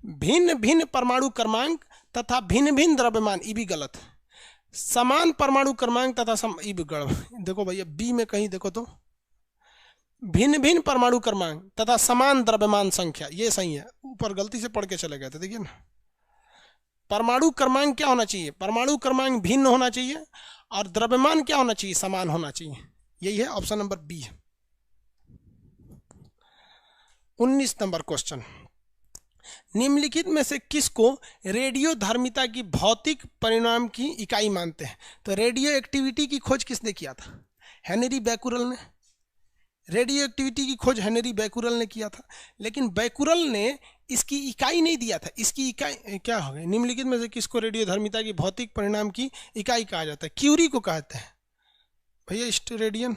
भिन्न भिन्न परमाणु क्रमांक तथा भिन्न भिन्न द्रव्यमान, ये भी गलत है। समान परमाणु क्रमांक तथा देखो भैया बी में कहीं देखो तो भिन्न भिन्न परमाणु क्रमांक तथा समान द्रव्यमान संख्या, ये सही है। ऊपर गलती से पढ़ के चले गए थे, देखिए ना। परमाणु क्रमांक क्या होना चाहिए, परमाणु क्रमांक भिन्न होना चाहिए और द्रव्यमान क्या होना चाहिए, समान होना चाहिए। यही है ऑप्शन नंबर बी है। 19 नंबर क्वेश्चन, निम्नलिखित में से किसको रेडियोधर्मिता की भौतिक परिणाम की इकाई मानते हैं। तो रेडियो एक्टिविटी की खोज किसने किया था, हेनरी बैकुरल ने। रेडियो एक्टिविटी की खोज हेनरी बैकुरल ने किया था, लेकिन बैकुरल ने इसकी इकाई नहीं दिया था। इसकी इकाई क्या हो गई, निम्नलिखित में से किसको रेडियोधर्मिता की भौतिक परिणाम की इकाई कहा जाता है, क्यूरी को कहते हैं भैया। स्टेरेडियन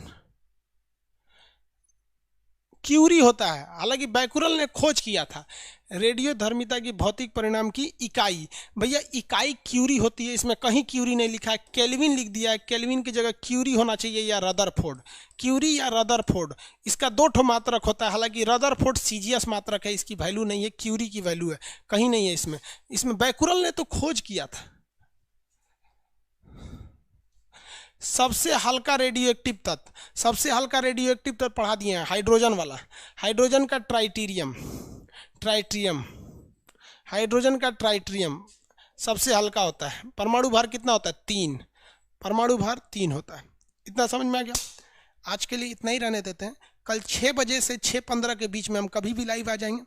क्यूरी होता है, हालांकि बैकुरल ने खोज किया था रेडियोधर्मिता की भौतिक परिणाम की इकाई। भैया इकाई क्यूरी होती है, इसमें कहीं क्यूरी नहीं लिखा है, केल्विन लिख दिया है। केल्विन की जगह क्यूरी होना चाहिए या रदरफोर्ड। क्यूरी या रदरफोर्ड, इसका 2 ठो मात्रक होता है। हालांकि रदरफोर्ड सीजीएस मात्रक है, इसकी वैल्यू नहीं है, क्यूरी की वैल्यू है, कहीं नहीं है इसमें। इसमें बैकुरल ने तो खोज किया था। सबसे हल्का रेडियो एक्टिव तत्व, सबसे हल्का रेडियो एक्टिव तत्व पढ़ा दिए हैं, हाइड्रोजन वाला। हाइड्रोजन का ट्राइटीरियम, हाइड्रोजन का ट्राइटीरियम सबसे हल्का होता है। परमाणु भार कितना होता है, 3। परमाणु भार 3 होता है। इतना समझ में आ गया। आज के लिए इतना ही रहने देते हैं, कल 6 बजे से 6:15 के बीच में हम कभी भी लाइव आ जाएंगे,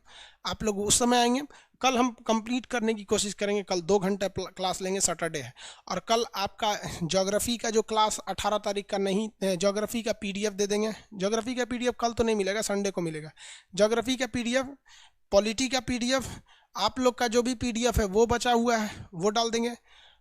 आप लोग उस समय आएंगे। कल हम कंप्लीट करने की कोशिश करेंगे, कल 2 घंटे क्लास लेंगे, सैटरडे है। और कल आपका ज्योग्राफी का जो क्लास 18 तारीख का नहीं, ज्योग्राफी का पीडीएफ दे देंगे। ज्योग्राफी का पीडीएफ कल तो नहीं मिलेगा, संडे को मिलेगा। ज्योग्राफी का पीडीएफ, पॉलिटी का पीडीएफ, आप लोग का जो भी पीडीएफ है वो बचा हुआ है वो डाल देंगे,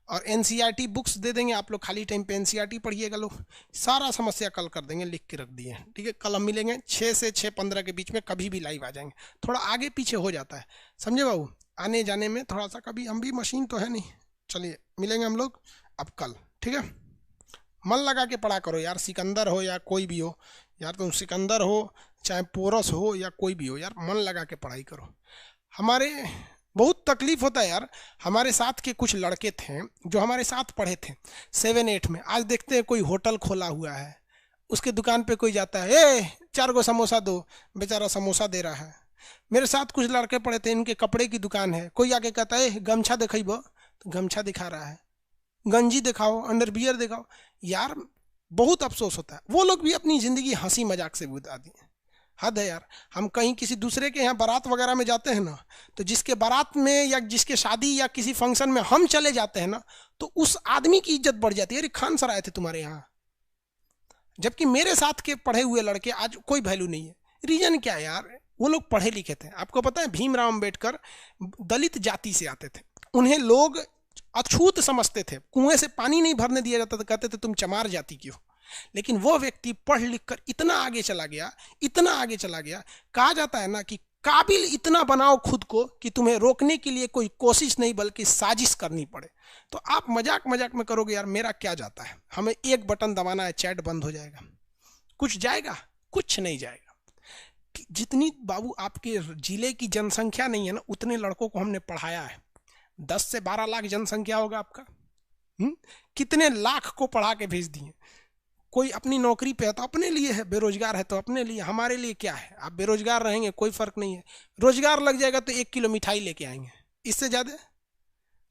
और एनसीईआरटी बुक्स दे देंगे। आप लोग खाली टाइम पे एनसीईआरटी पढ़िएगा लोग, सारा समस्या कल कर देंगे, लिख के रख दिए, ठीक है। कल हम मिलेंगे 6 से 6:15 के बीच में, कभी भी लाइव आ जाएंगे। थोड़ा आगे पीछे हो जाता है, समझे बाबू, आने जाने में थोड़ा सा, कभी हम भी मशीन तो है नहीं। चलिए मिलेंगे हम लोग अब कल, ठीक है। मन लगा के पढ़ा करो यार, सिकंदर हो या कोई भी हो यार, तुम सिकंदर हो चाहे पोरस हो या कोई भी हो यार, मन लगा के पढ़ाई करो। हमारे बहुत तकलीफ होता है यार, हमारे साथ के कुछ लड़के थे जो हमारे साथ पढ़े थे 7-8 में, आज देखते हैं कोई होटल खोला हुआ है, उसके दुकान पे कोई जाता है, 4 गो समोसा दो, बेचारा समोसा दे रहा है। मेरे साथ कुछ लड़के पढ़े थे, इनके कपड़े की दुकान है, कोई आके कहता है गमछा दिखाइबो, तो गमछा दिखा रहा है, गंजी दिखाओ, अंडरवियर दिखाओ। यार बहुत अफसोस होता है, वो लोग भी अपनी ज़िंदगी हंसी मजाक से बिता दी। हद है यार। हम कहीं किसी दूसरे के यहाँ बारात वगैरह में जाते हैं ना, तो जिसके बारात में या जिसके शादी या किसी फंक्शन में हम चले जाते हैं ना, तो उस आदमी की इज्जत बढ़ जाती है। अरे खान सर आए थे तुम्हारे यहाँ, जबकि मेरे साथ के पढ़े हुए लड़के आज कोई वैल्यू नहीं है। रीजन क्या है यार, वो लोग पढ़े लिखे थे। आपको पता है भीमराव अंबेडकर दलित जाति से आते थे, उन्हें लोग अछूत समझते थे, कुएं से पानी नहीं भरने दिया जाता था, कहते थे तुम चमार जाति की हो। लेकिन वो व्यक्ति पढ़ लिख कर इतना आगे चला गया, इतना आगे चला गया। कहा जाता है ना कि काबिल इतना बनाओ खुद को कि तुम्हें रोकने के लिए कोई कोशिश नहीं बल्कि साजिश करनी पड़े। तो आप मजाक मजाक में करोगे यार, मेरा क्या जाता है, हमें एक बटन दबाना है, चैट बंद हो जाएगा। कुछ जाएगा? कुछ नहीं जाएगा। जितनी बाबू आपके जिले की जनसंख्या नहीं है ना, उतने लड़कों को हमने पढ़ाया है। 10 से 12 लाख जनसंख्या होगा आपका, कितने लाख को पढ़ा के भेज दिए। कोई अपनी नौकरी पे है तो अपने लिए है, बेरोजगार है तो अपने लिए, हमारे लिए क्या है। आप बेरोजगार रहेंगे कोई फर्क नहीं है, रोजगार लग जाएगा तो 1 किलो मिठाई लेके आएंगे, इससे ज़्यादा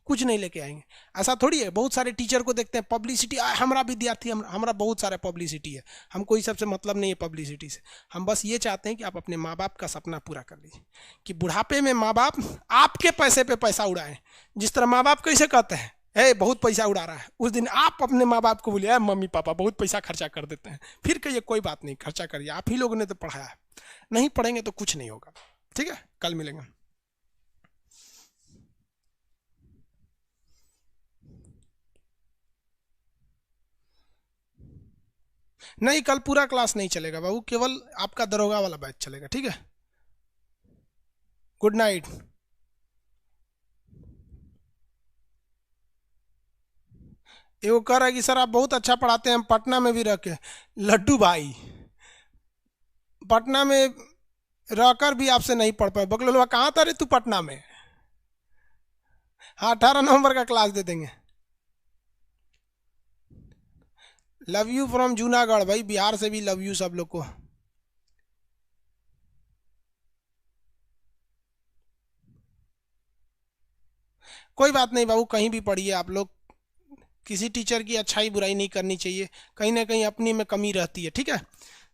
कुछ नहीं लेके आएंगे। ऐसा थोड़ी है। बहुत सारे टीचर को देखते हैं पब्लिसिटी, हमारा विद्यार्थी, हमारा बहुत सारा पब्लिसिटी है, हमको इस सबसे मतलब नहीं है पब्लिसिटी से। हम बस ये चाहते हैं कि आप अपने माँ बाप का सपना पूरा कर लीजिए, कि बुढ़ापे में माँ बाप आपके पैसे पे पैसा उड़ाएं। जिस तरह माँ बाप कैसे कहते हैं, बहुत पैसा उड़ा रहा है, उस दिन आप अपने माँ बाप को बोलिए मम्मी पापा बहुत पैसा खर्चा कर देते हैं, फिर कहिए कोई बात नहीं खर्चा करिए, आप ही लोगों ने तो पढ़ाया है। नहीं पढ़ेंगे तो कुछ नहीं होगा, ठीक है। कल मिलेंगे। नहीं, कल पूरा क्लास नहीं चलेगा बाबू, केवल आपका दरोगा वाला बैच चलेगा, ठीक है। Good night. ये वो कह रहा है कि सर आप बहुत अच्छा पढ़ाते हैं, हम पटना में भी रह के। लड्डू भाई, पटना में रहकर भी आपसे नहीं पढ़ पाए। बगलोलवा कहाँ था रे तू पटना में? हाँ 18 नवंबर का क्लास दे देंगे। लव यू फ्रॉम जूनागढ़ भाई, बिहार से भी लव यू सब लोग को। कोई बात नहीं बाबू, कहीं भी पढ़िए आप लोग, किसी टीचर की अच्छाई बुराई नहीं करनी चाहिए, कहीं ना कहीं अपनी में कमी रहती है, ठीक है।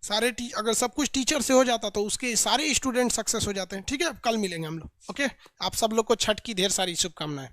सारे अगर सब कुछ टीचर से हो जाता तो उसके सारे स्टूडेंट सक्सेस हो जाते हैं, ठीक है। कल मिलेंगे हम लोग, ओके। आप सब लोग को छठ की ढेर सारी शुभकामनाएं।